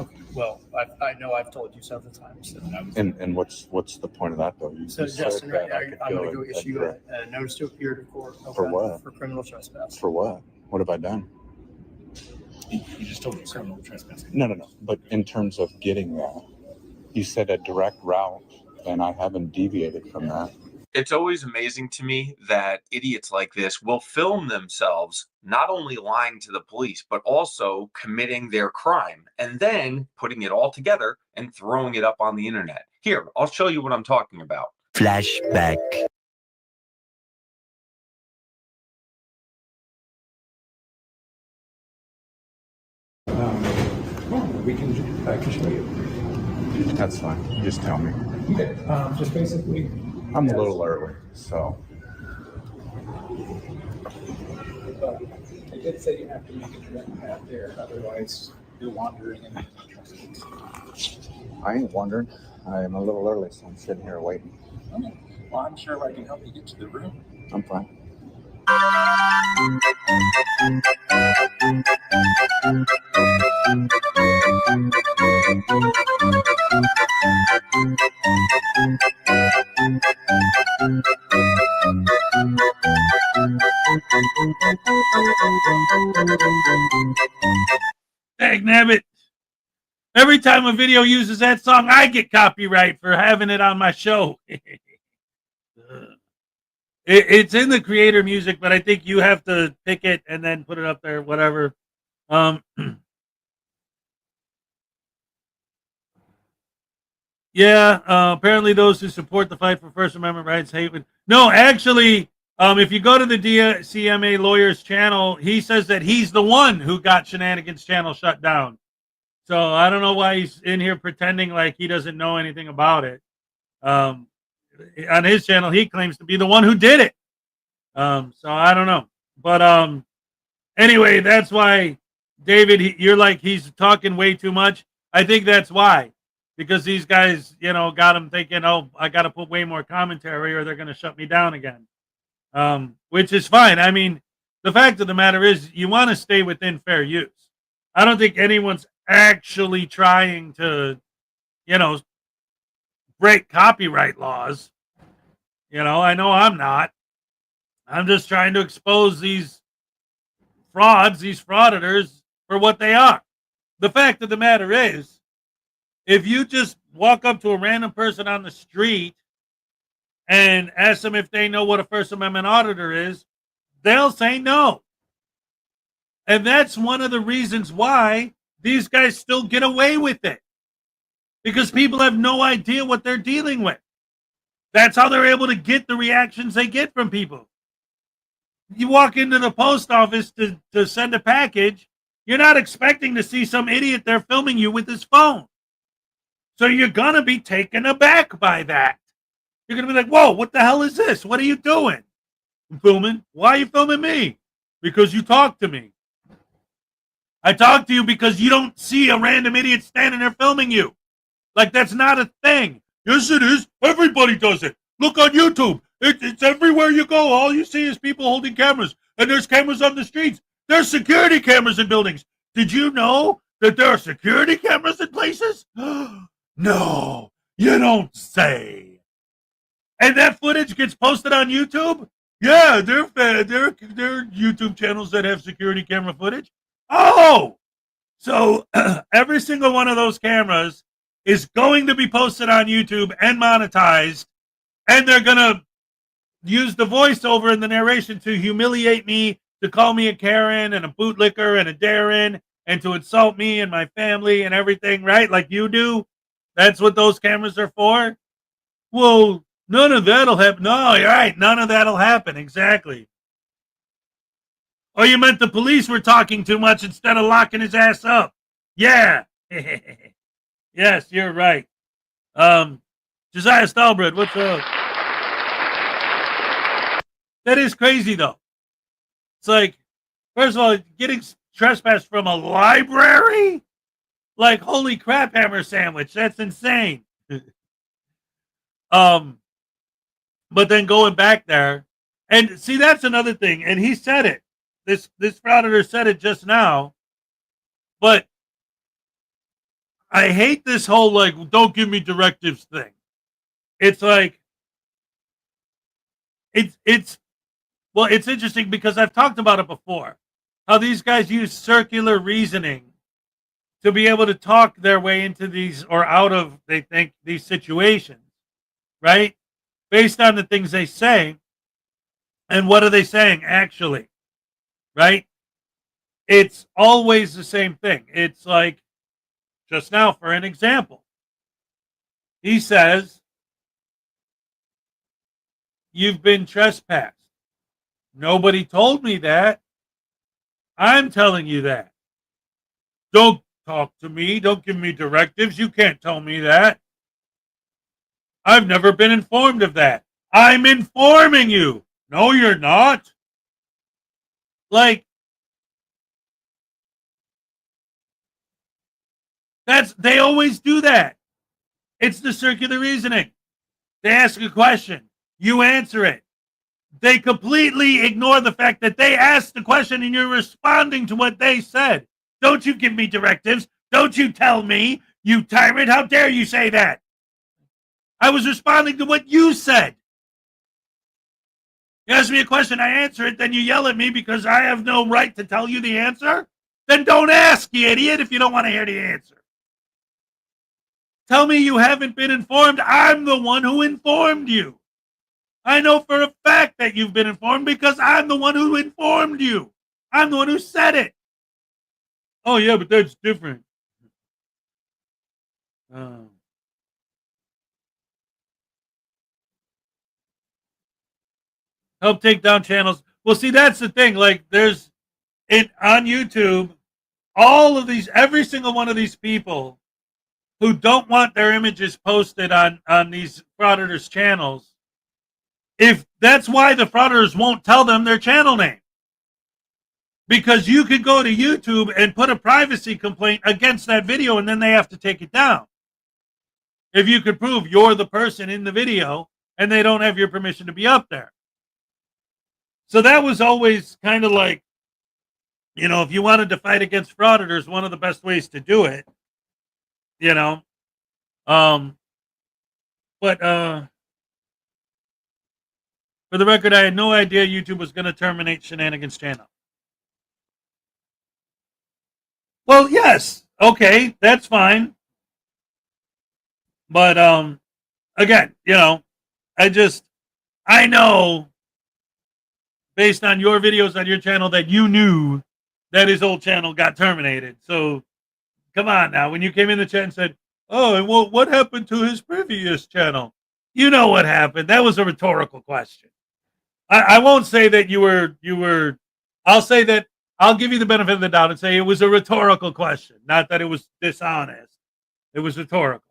Okay. Well, I know I've told you several times. And what's the point of that though? You So said Justin, that I I'm could going to go and issue direct- a notice to appear to court. For what? For criminal trespass. For what? What have I done? You just told me criminal trespassing. No. But in terms of getting that, you said a direct route, and I haven't deviated from that. It's always amazing to me that idiots like this will film themselves not only lying to the police, but also committing their crime and then putting it all together and throwing it up on the internet. Here, I'll show you what I'm talking about. Flashback. I can show you. That's fine. You just tell me. Okay. Just basically. I'm a little early, so. But I did say you have to make a direct path there, otherwise you're wandering and not trusted. I ain't wondering. I'm a little early, so I'm sitting here waiting. Okay. Well, I'm sure I can help you get to the room. I'm fine. Dang nabbit. Every time a video uses that song, I get copyright for having it on my show. It's in the creator music, but I think you have to pick it and then put it up there, whatever. Yeah, apparently those who support the fight for First Amendment rights hate it. No, actually, if you go to the DCMA lawyer's channel, he says that he's the one who got Shenanigans channel shut down. So I don't know why he's in here pretending like he doesn't know anything about it. On his channel, he claims to be the one who did it. So I don't know. But anyway, that's why, David, you're like, he's talking way too much. I think that's why. Because these guys, got him thinking, oh, I got to put way more commentary or they're going to shut me down again. Which is fine. I mean, the fact of the matter is you want to stay within fair use. I don't think anyone's actually trying to, break copyright laws. I know I'm not. I'm just trying to expose these frauds, these frauditors, for what they are. The fact of the matter is, if you just walk up to a random person on the street and ask them if they know what a First Amendment auditor is, they'll say no. And that's one of the reasons why these guys still get away with it. Because people have no idea what they're dealing with. That's how they're able to get the reactions they get from people. You walk into the post office to send a package, you're not expecting to see some idiot there filming you with his phone. So you're going to be taken aback by that. You're going to be like, whoa, what the hell is this? What are you doing? I'm filming. Why are you filming me? Because you talked to me. I talked to you because you don't see a random idiot standing there filming you. Like, that's not a thing. Yes, it is. Everybody does it. Look on YouTube. It's everywhere you go. All you see is people holding cameras. And there's cameras on the streets. There's security cameras in buildings. Did you know that there are security cameras in places? No, you don't say. And that footage gets posted on YouTube? Yeah, there are YouTube channels that have security camera footage. Oh! So every single one of those cameras is going to be posted on YouTube and monetized, and they're going to use the voiceover in the narration to humiliate me, to call me a Karen and a bootlicker and a Darren, and to insult me and my family and everything, right? Like you do. That's what those cameras are for? Well, none of that'll happen. No, you're right. None of that'll happen. Exactly. Oh, you meant the police were talking too much instead of locking his ass up. Yeah. Yes, you're right. Josiah Stahlbred, what's up? That is crazy, though. It's like, first of all, getting trespassed from a library? Like, holy crap, hammer sandwich. That's insane. But then going back there, and see, that's another thing. And he said it. This Frauditor said it just now. But I hate this whole, like, don't give me directives thing. It's like, it's interesting because I've talked about it before. How these guys use circular reasoning to be able to talk their way into these or out of, they think, these situations, right? Based on the things they say. And what are they saying, actually? Right? It's always the same thing. It's like, just now, for an example, he says, you've been trespassed. Nobody told me that. I'm telling you that. Don't talk to me. Don't give me directives. You can't tell me that. I've never been informed of that. I'm informing you. No, you're not. Like, they always do that. It's the circular reasoning. They ask a question, you answer it. They completely ignore the fact that they asked the question and you're responding to what they said. Don't you give me directives. Don't you tell me, you tyrant. How dare you say that? I was responding to what you said. You ask me a question, I answer it, then you yell at me because I have no right to tell you the answer? Then don't ask, you idiot, if you don't want to hear the answer. Tell me you haven't been informed. I'm the one who informed you. I know for a fact that you've been informed because I'm the one who informed you. I'm the one who said it. Oh, yeah, but that's different. Help take down channels. Well, see, that's the thing. Like, there's it on YouTube, all of these, every single one of these people who don't want their images posted on these frauditors channels, if that's why the frauditors won't tell them their channel name. Because you could go to YouTube and put a privacy complaint against that video and then they have to take it down. If you could prove you're the person in the video and they don't have your permission to be up there. So that was always kind of like, you know, if you wanted to fight against frauditors, one of the best ways to do it, you know. But for the record, I had no idea YouTube was going to terminate Shenanigans channel. Well, yes. Okay, that's fine. But again, you know, I know based on your videos on your channel that you knew that his old channel got terminated. So come on now. When you came in the chat and said, oh, and what happened to his previous channel? You know what happened. That was a rhetorical question. I won't say that you were, I'll say that I'll give you the benefit of the doubt and say it was a rhetorical question. Not that it was dishonest. It was rhetorical.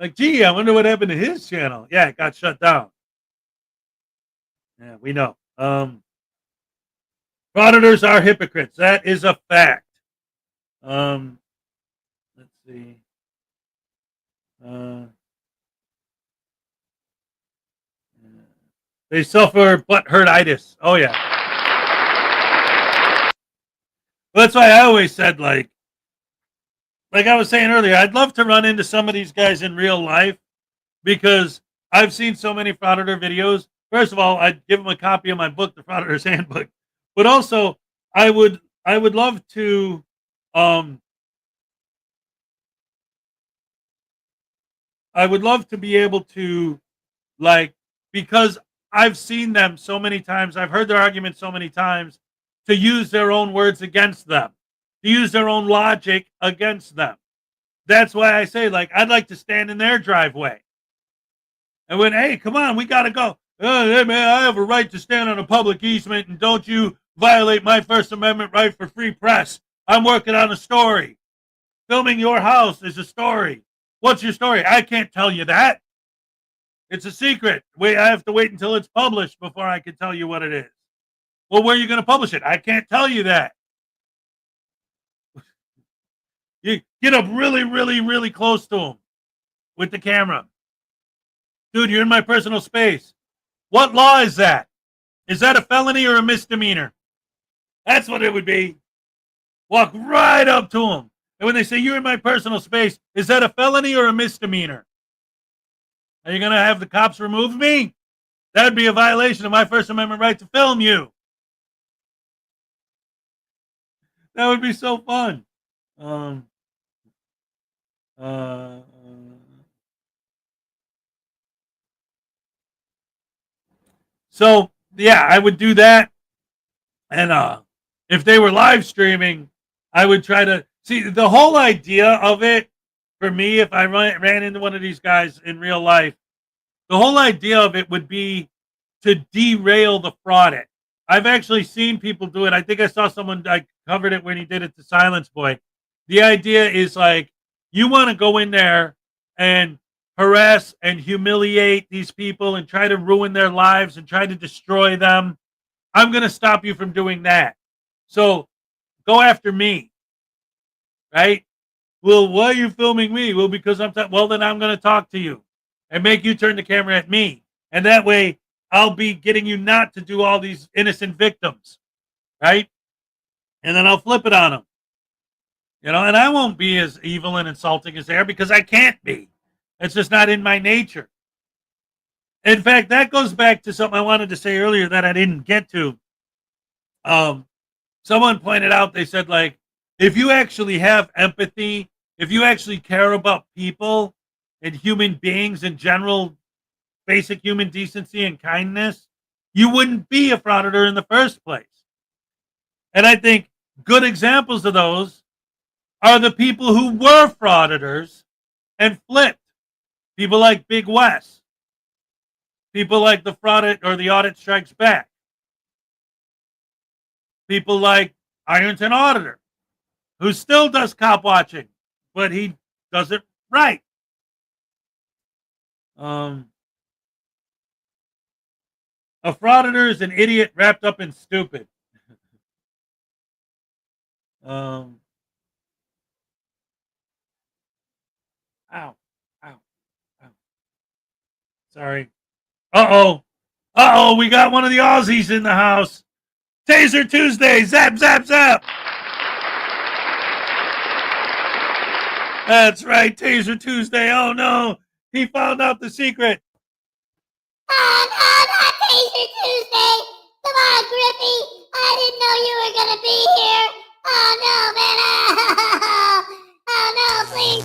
Like, gee, I wonder what happened to his channel. Yeah, it got shut down. Yeah, we know. Frauditors are hypocrites. That is a fact. Let's see. They suffer butthurtitis. Oh, yeah. Well, that's why I always said, like I was saying earlier, I'd love to run into some of these guys in real life because I've seen so many frauditor videos. First of all, I'd give them a copy of my book, The Frauditor's Handbook. But also, I would love to be able to, like, because I've seen them so many times, I've heard their arguments so many times, to use their own words against them, to use their own logic against them. That's why I say, like, I'd like to stand in their driveway. And when, hey, come on, we got to go. Hey, man, I have a right to stand on a public easement, and don't you violate my First Amendment right for free press. I'm working on a story. Filming your house is a story. What's your story? I can't tell you that. It's a secret. I have to wait until it's published before I can tell you what it is. Well, where are you going to publish it? I can't tell you that. You get up really, really, really close to them with the camera. Dude, you're in my personal space. What law is that? Is that a felony or a misdemeanor? That's what it would be. Walk right up to them. And when they say you're in my personal space, is that a felony or a misdemeanor? Are you going to have the cops remove me? That would be a violation of my First Amendment right to film you. That would be so fun. So, yeah, I would do that. And if they were live streaming, I would try to see the whole idea of it. For me, if I ran into one of these guys in real life, the whole idea of it would be to derail the fraud. I've actually seen people do it. I think I saw someone, I covered it when he did it to Silence Boy. The idea is like, you want to go in there and harass and humiliate these people and try to ruin their lives and try to destroy them. I'm going to stop you from doing that. So go after me, right? Well, why are you filming me? Well, because well, then I'm going to talk to you and make you turn the camera at me. And that way I'll be getting you not to do all these innocent victims, right? And then I'll flip it on them. You know, and I won't be as evil and insulting as they are because I can't be. It's just not in my nature. In fact, that goes back to something I wanted to say earlier that I didn't get to. Someone pointed out, they said, like, if you actually have empathy, if you actually care about people and human beings in general, basic human decency and kindness, you wouldn't be a frauditor in the first place. And I think good examples of those are the people who were frauditors and flipped. People like Big West. People like the Fraudit or the Audit Strikes Back. People like Ironton Auditor, who still does cop watching, but he does it right. A frauditor is an idiot wrapped up in stupid. Ow. Ow. Ow. Sorry. Uh-oh, we got one of the Aussies in the house. Taser Tuesday, zap, zap, zap. That's right, Taser Tuesday. Oh, no, he found out the secret. Oh, no, not Taser Tuesday. Come on, Griffey. I didn't know you were going to be here. Oh, no, man. Oh, no, please.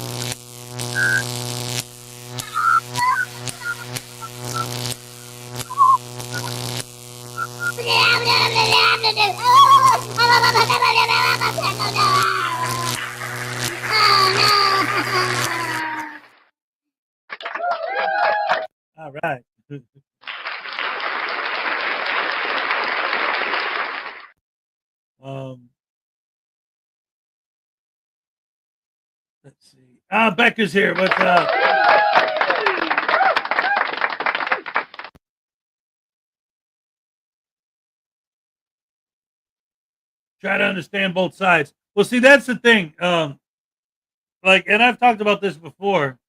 All right. Let's see. Becca's here. What's up? Try to understand both sides. Well, see, that's the thing. Like, and I've talked about this before.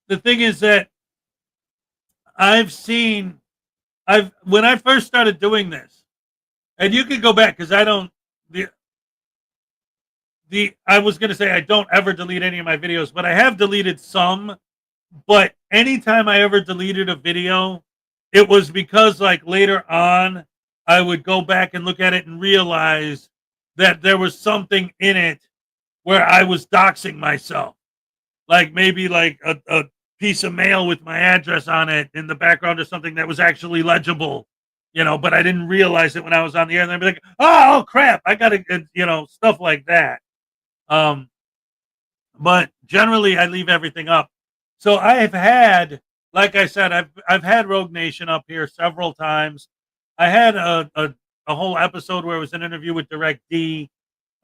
The thing is that when I first started doing this, and you can go back because I don't, I was going to say I don't ever delete any of my videos, but I have deleted some. But anytime I ever deleted a video, it was because, like, later on, I would go back and look at it and realize that there was something in it where I was doxing myself. Like maybe like a piece of mail with my address on it in the background or something that was actually legible, you know, but I didn't realize it when I was on the air. And I'd be like, oh crap, I got to, you know, stuff like that. But generally I leave everything up. So I have had, like I said, I've had Rogue Nation up here several times. I had a whole episode where it was an interview with Direct D.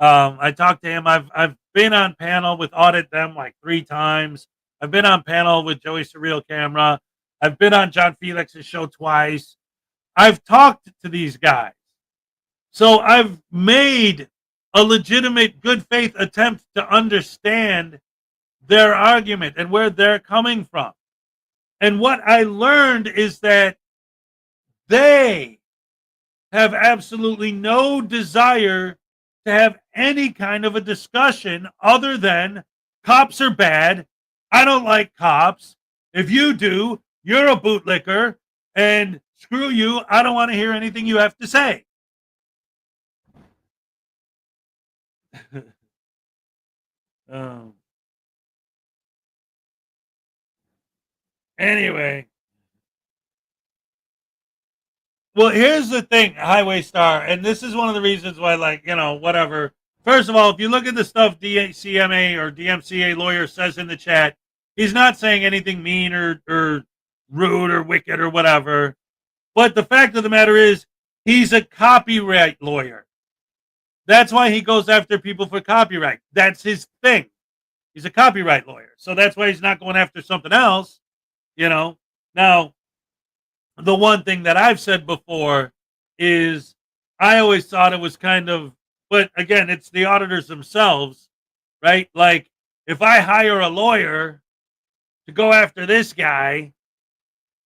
I talked to him. I've been on panel with Audit Them like 3 times. I've been on panel with Joey Surreal Camera. I've been on John Felix's show twice. I've talked to these guys. So I've made a legitimate good faith attempt to understand their argument and where they're coming from. And what I learned is that they have absolutely no desire to have any kind of a discussion other than cops are bad. I don't like cops. If you do, you're a bootlicker, and screw you. I don't want to hear anything you have to say. Anyway. Well, here's the thing, Highway Star, and this is one of the reasons why, like, you know, whatever. First of all, if you look at the stuff DCMA or DMCA lawyer says in the chat, he's not saying anything mean or rude or wicked or whatever. But the fact of the matter is, he's a copyright lawyer. That's why he goes after people for copyright. That's his thing. He's a copyright lawyer. So that's why he's not going after something else, you know. Now, the one thing that I've said before is I always thought it was kind of, but again, it's the auditors themselves, right? Like if I hire a lawyer to go after this guy,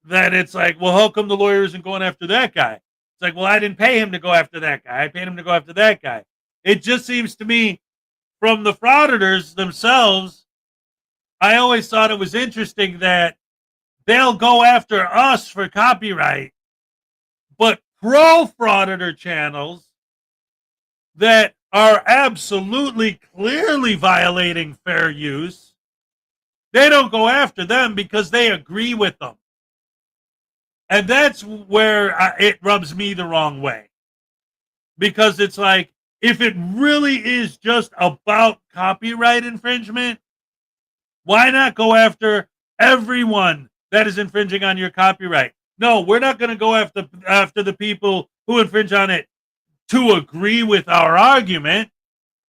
then it's like, well, how come the lawyer isn't going after that guy? It's like, well, I didn't pay him to go after that guy. I paid him to go after that guy. It just seems to me from the frauditors themselves, I always thought it was interesting that they'll go after us for copyright, but pro-frauditor channels that are absolutely clearly violating fair use, they don't go after them because they agree with them. And that's where it rubs me the wrong way. Because it's like, if it really is just about copyright infringement, why not go after everyone that is infringing on your copyright? No, we're not going to go after the people who infringe on it to agree with our argument.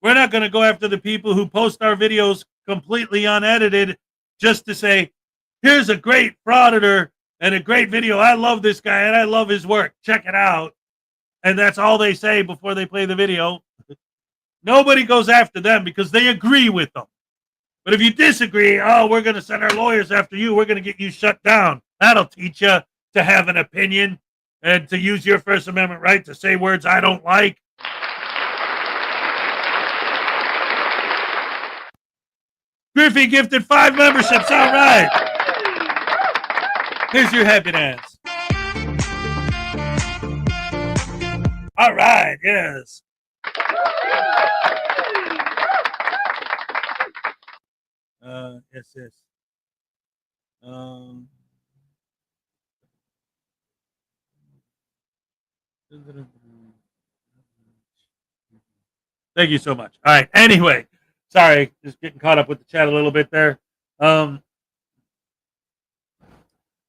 We're not going to go after the people who post our videos completely unedited just to say, here's a great frauditor and a great video. I love this guy and I love his work. Check it out. And that's all they say before they play the video. Nobody goes after them because they agree with them. But if you disagree, oh, we're going to send our lawyers after you. We're going to get you shut down. That'll teach you to have an opinion and to use your First Amendment right to say words I don't like. Griffey gifted 5 memberships. All right. Here's your happy dance. All right. Yes. Yes. Thank you so much. All right. Anyway, sorry, just getting caught up with the chat a little bit there.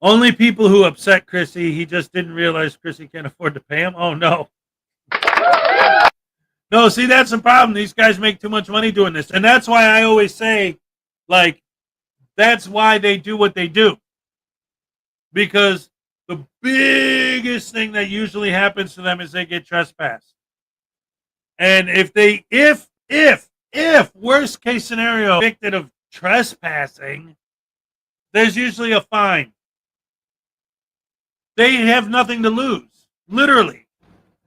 Only people who upset Chrissy, he just didn't realize Chrissy can't afford to pay him. Oh, no. No, see, that's the problem. These guys make too much money doing this. And that's why I always say, like, that's why they do what they do. Because the biggest thing that usually happens to them is they get trespassed. And if worst case scenario, convicted of trespassing, there's usually a fine. They have nothing to lose, literally.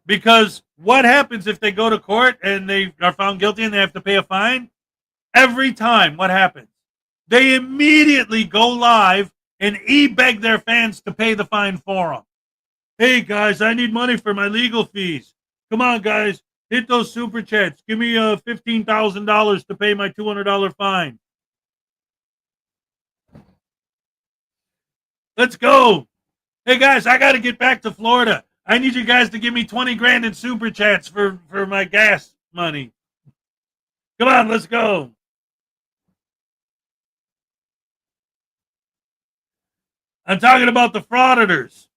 Because what happens if they go to court and they are found guilty and they have to pay a fine? Every time, what happens? They immediately go live and beg their fans to pay the fine for them. Hey, guys, I need money for my legal fees. Come on, guys, hit those super chats. Give me $15,000 to pay my $200 fine. Let's go. Hey, guys, I got to get back to Florida. I need you guys to give me 20 grand in super chats for my gas money. Come on, let's go. I'm talking about the frauditors.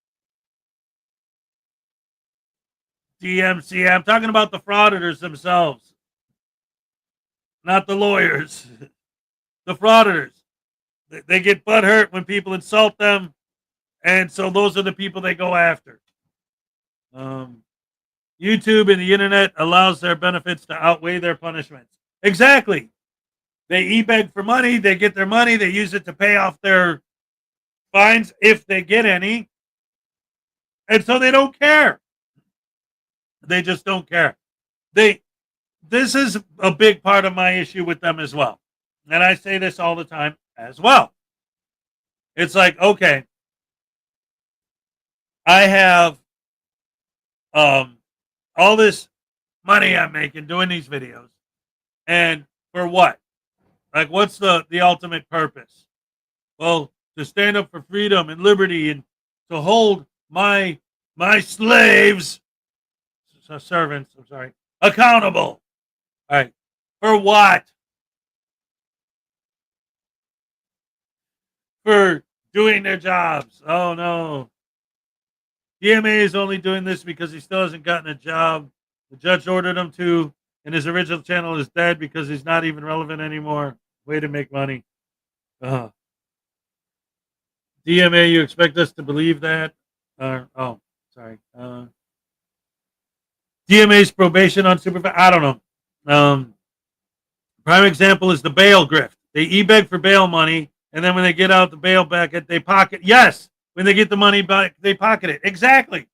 DMC, I'm talking about the frauditors themselves. Not the lawyers. The frauditors. They get butthurt when people insult them. And so those are the people they go after. YouTube and the internet allows their benefits to outweigh their punishments. Exactly. They beg for money. They get their money. They use it to pay off their fines if they get any. And so they don't care. They just don't care. This is a big part of my issue with them as well. And I say this all the time as well. It's like, okay, I have all this money I'm making doing these videos. And for what? Like, what's the ultimate purpose? Well, to stand up for freedom and liberty and to hold my slaves, servants, I'm sorry, accountable. All right. For what? For doing their jobs. Oh, no. DMA is only doing this because he still hasn't gotten a job. The judge ordered him to, and his original channel is dead because he's not even relevant anymore. Way to make money. DMA, you expect us to believe that? Sorry. DMA's probation on supervised. I don't know. Prime example is the bail grift. They e-beg for bail money, and then when they get out the bail bucket, they pocket. Yes, when they get the money back, they pocket it. Exactly.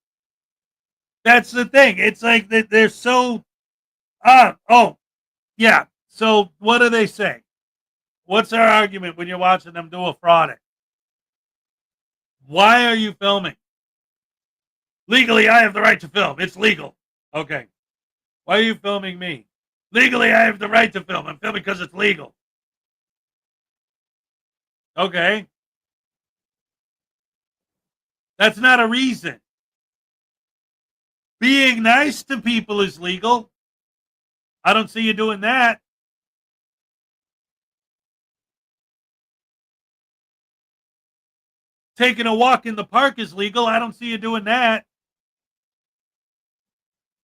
That's the thing. It's like they're so. Yeah. So what do they say? What's our argument when you're watching them do a fraud? Why are you filming? Legally, I have the right to film. It's legal. Okay. Why are you filming me? Legally, I have the right to film. I'm filming because it's legal. Okay. That's not a reason. Being nice to people is legal. I don't see you doing that. Taking a walk in the park is legal. I don't see you doing that.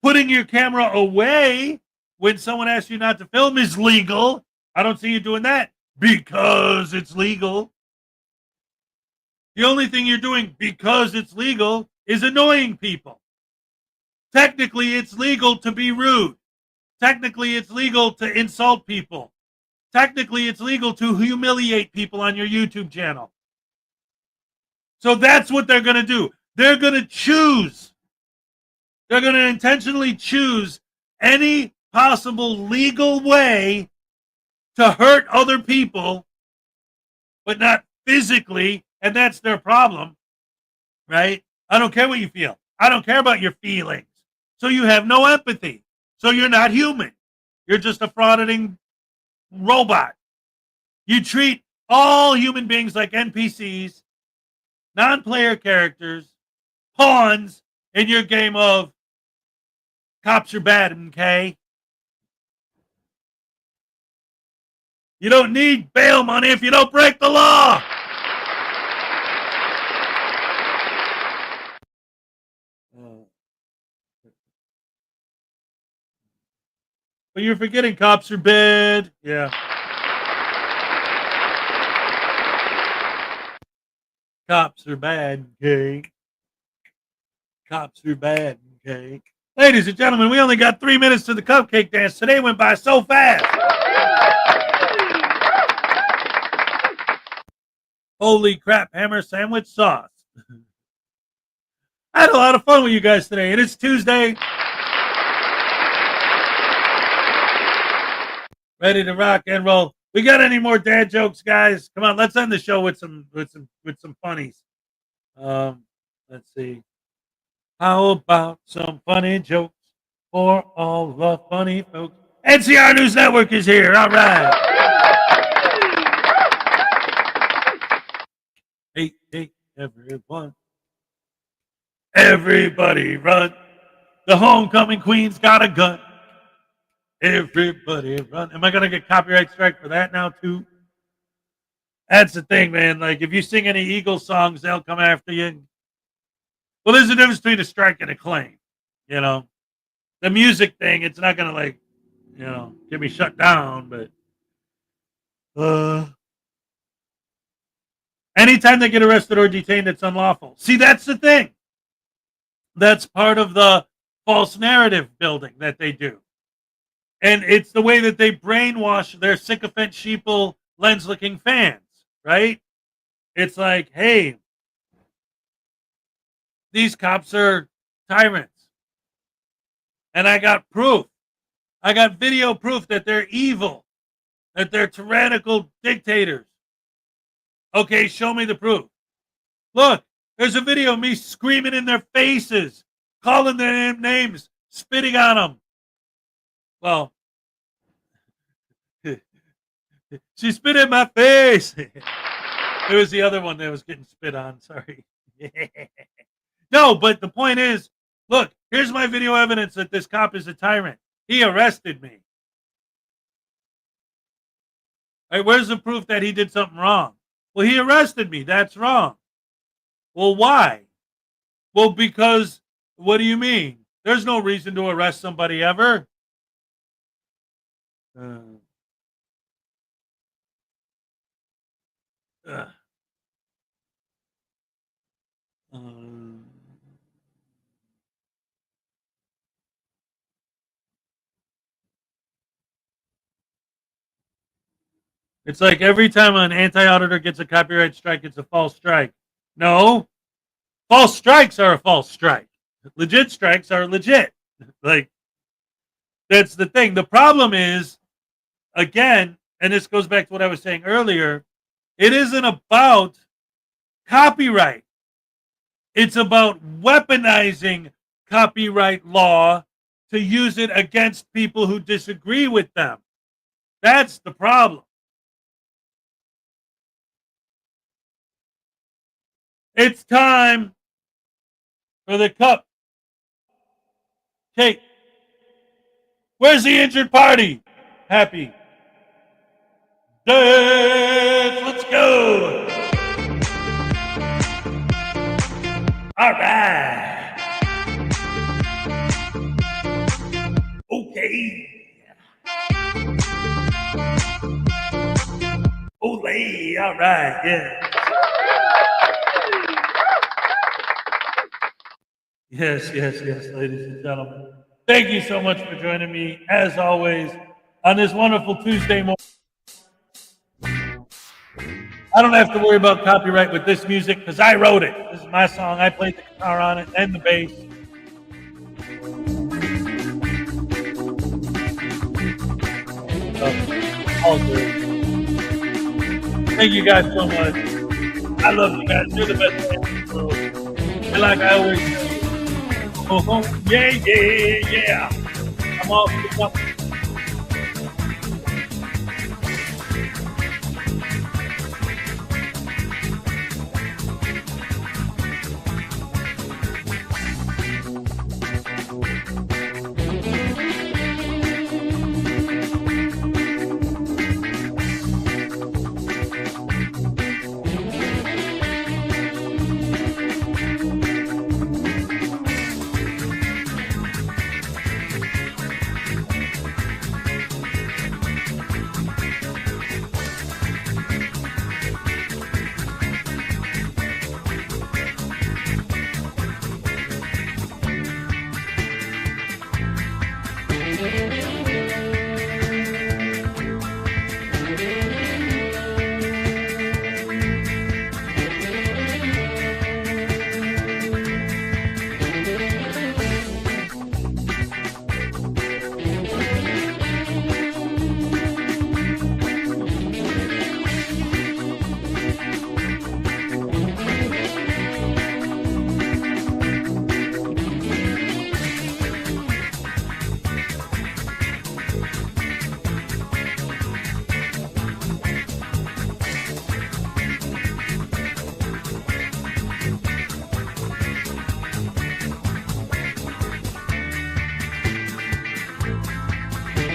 Putting your camera away when someone asks you not to film is legal. I don't see you doing that because it's legal. The only thing you're doing because it's legal is annoying people. Technically, it's legal to be rude. Technically, it's legal to insult people. Technically, it's legal to humiliate people on your YouTube channel. So that's what they're going to do. They're going to choose. They're going to intentionally choose any possible legal way to hurt other people, but not physically, and that's their problem, right? I don't care what you feel. I don't care about your feelings. So you have no empathy. So you're not human. You're just a frauditing robot. You treat all human beings like NPCs, non-player characters, pawns in your game of cops are bad, okay? You don't need bail money if you don't break the law. But you're forgetting cops are bad. Yeah. Cops are bad, okay? Cops are bad, okay? Ladies and gentlemen, we only got 3 minutes to the cupcake dance. Today went by so fast. Holy crap, hammer sandwich sauce. I had a lot of fun with you guys today, and it's Tuesday. Ready to rock and roll. We got any more dad jokes, guys? Come on, let's end the show with some funnies. Let's see. How about some funny jokes for all the funny folks? NCR News Network is here. All right. Hey, everyone. Everybody run. The homecoming queen's got a gun. Everybody run. Am I going to get copyright strike for that now, too? That's the thing, man. Like, if you sing any Eagles songs, they'll come after you. Well, there's a difference between a strike and a claim. You know, the music thing, it's not going to, get me shut down. But anytime they get arrested or detained, it's unlawful. See, that's the thing. That's part of the false narrative building that they do. And it's the way that they brainwash their sycophant, sheeple, lens-licking fans, right? It's like, hey, these cops are tyrants. And I got proof. I got video proof that they're evil, that they're tyrannical dictators. Okay, show me the proof. Look, there's a video of me screaming in their faces, calling their names, spitting on them. Well, she spit in my face. It was the other one that was getting spit on. Sorry. No, but the point is, look, here's my video evidence that this cop is a tyrant. He arrested me. All right, where's the proof that he did something wrong? Well, he arrested me. That's wrong. Well, why? Well, because, what do you mean? There's no reason to arrest somebody ever. It's like every time an anti-auditor gets a copyright strike, it's a false strike. No, false strikes are a false strike. Legit strikes are legit. Like, that's the thing. The problem is, again, and this goes back to what I was saying earlier, it isn't about copyright. It's about weaponizing copyright law to use it against people who disagree with them. That's the problem. It's time for the cup. Kate, where's the injured party? Happy. Dance, let's go. All right. Okay. Olay. All right. Yeah. Yes, ladies and gentlemen. Thank you so much for joining me, as always, on this wonderful Tuesday morning. I don't have to worry about copyright with this music because I wrote it. This is my song. I played the guitar on it and the bass. All good. Thank you guys so much. I love you guys. You're the best fans in the world. And like I always say, yeah. I'm all for the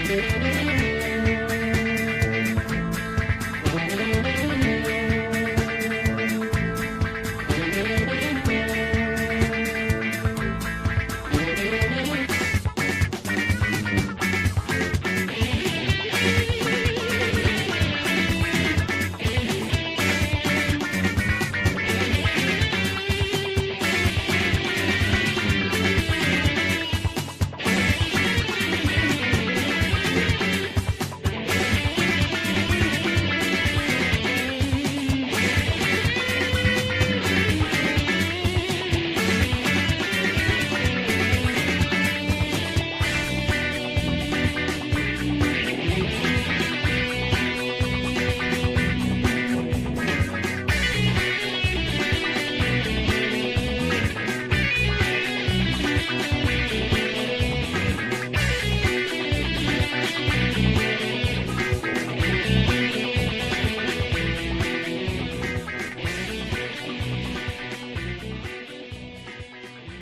Thank you.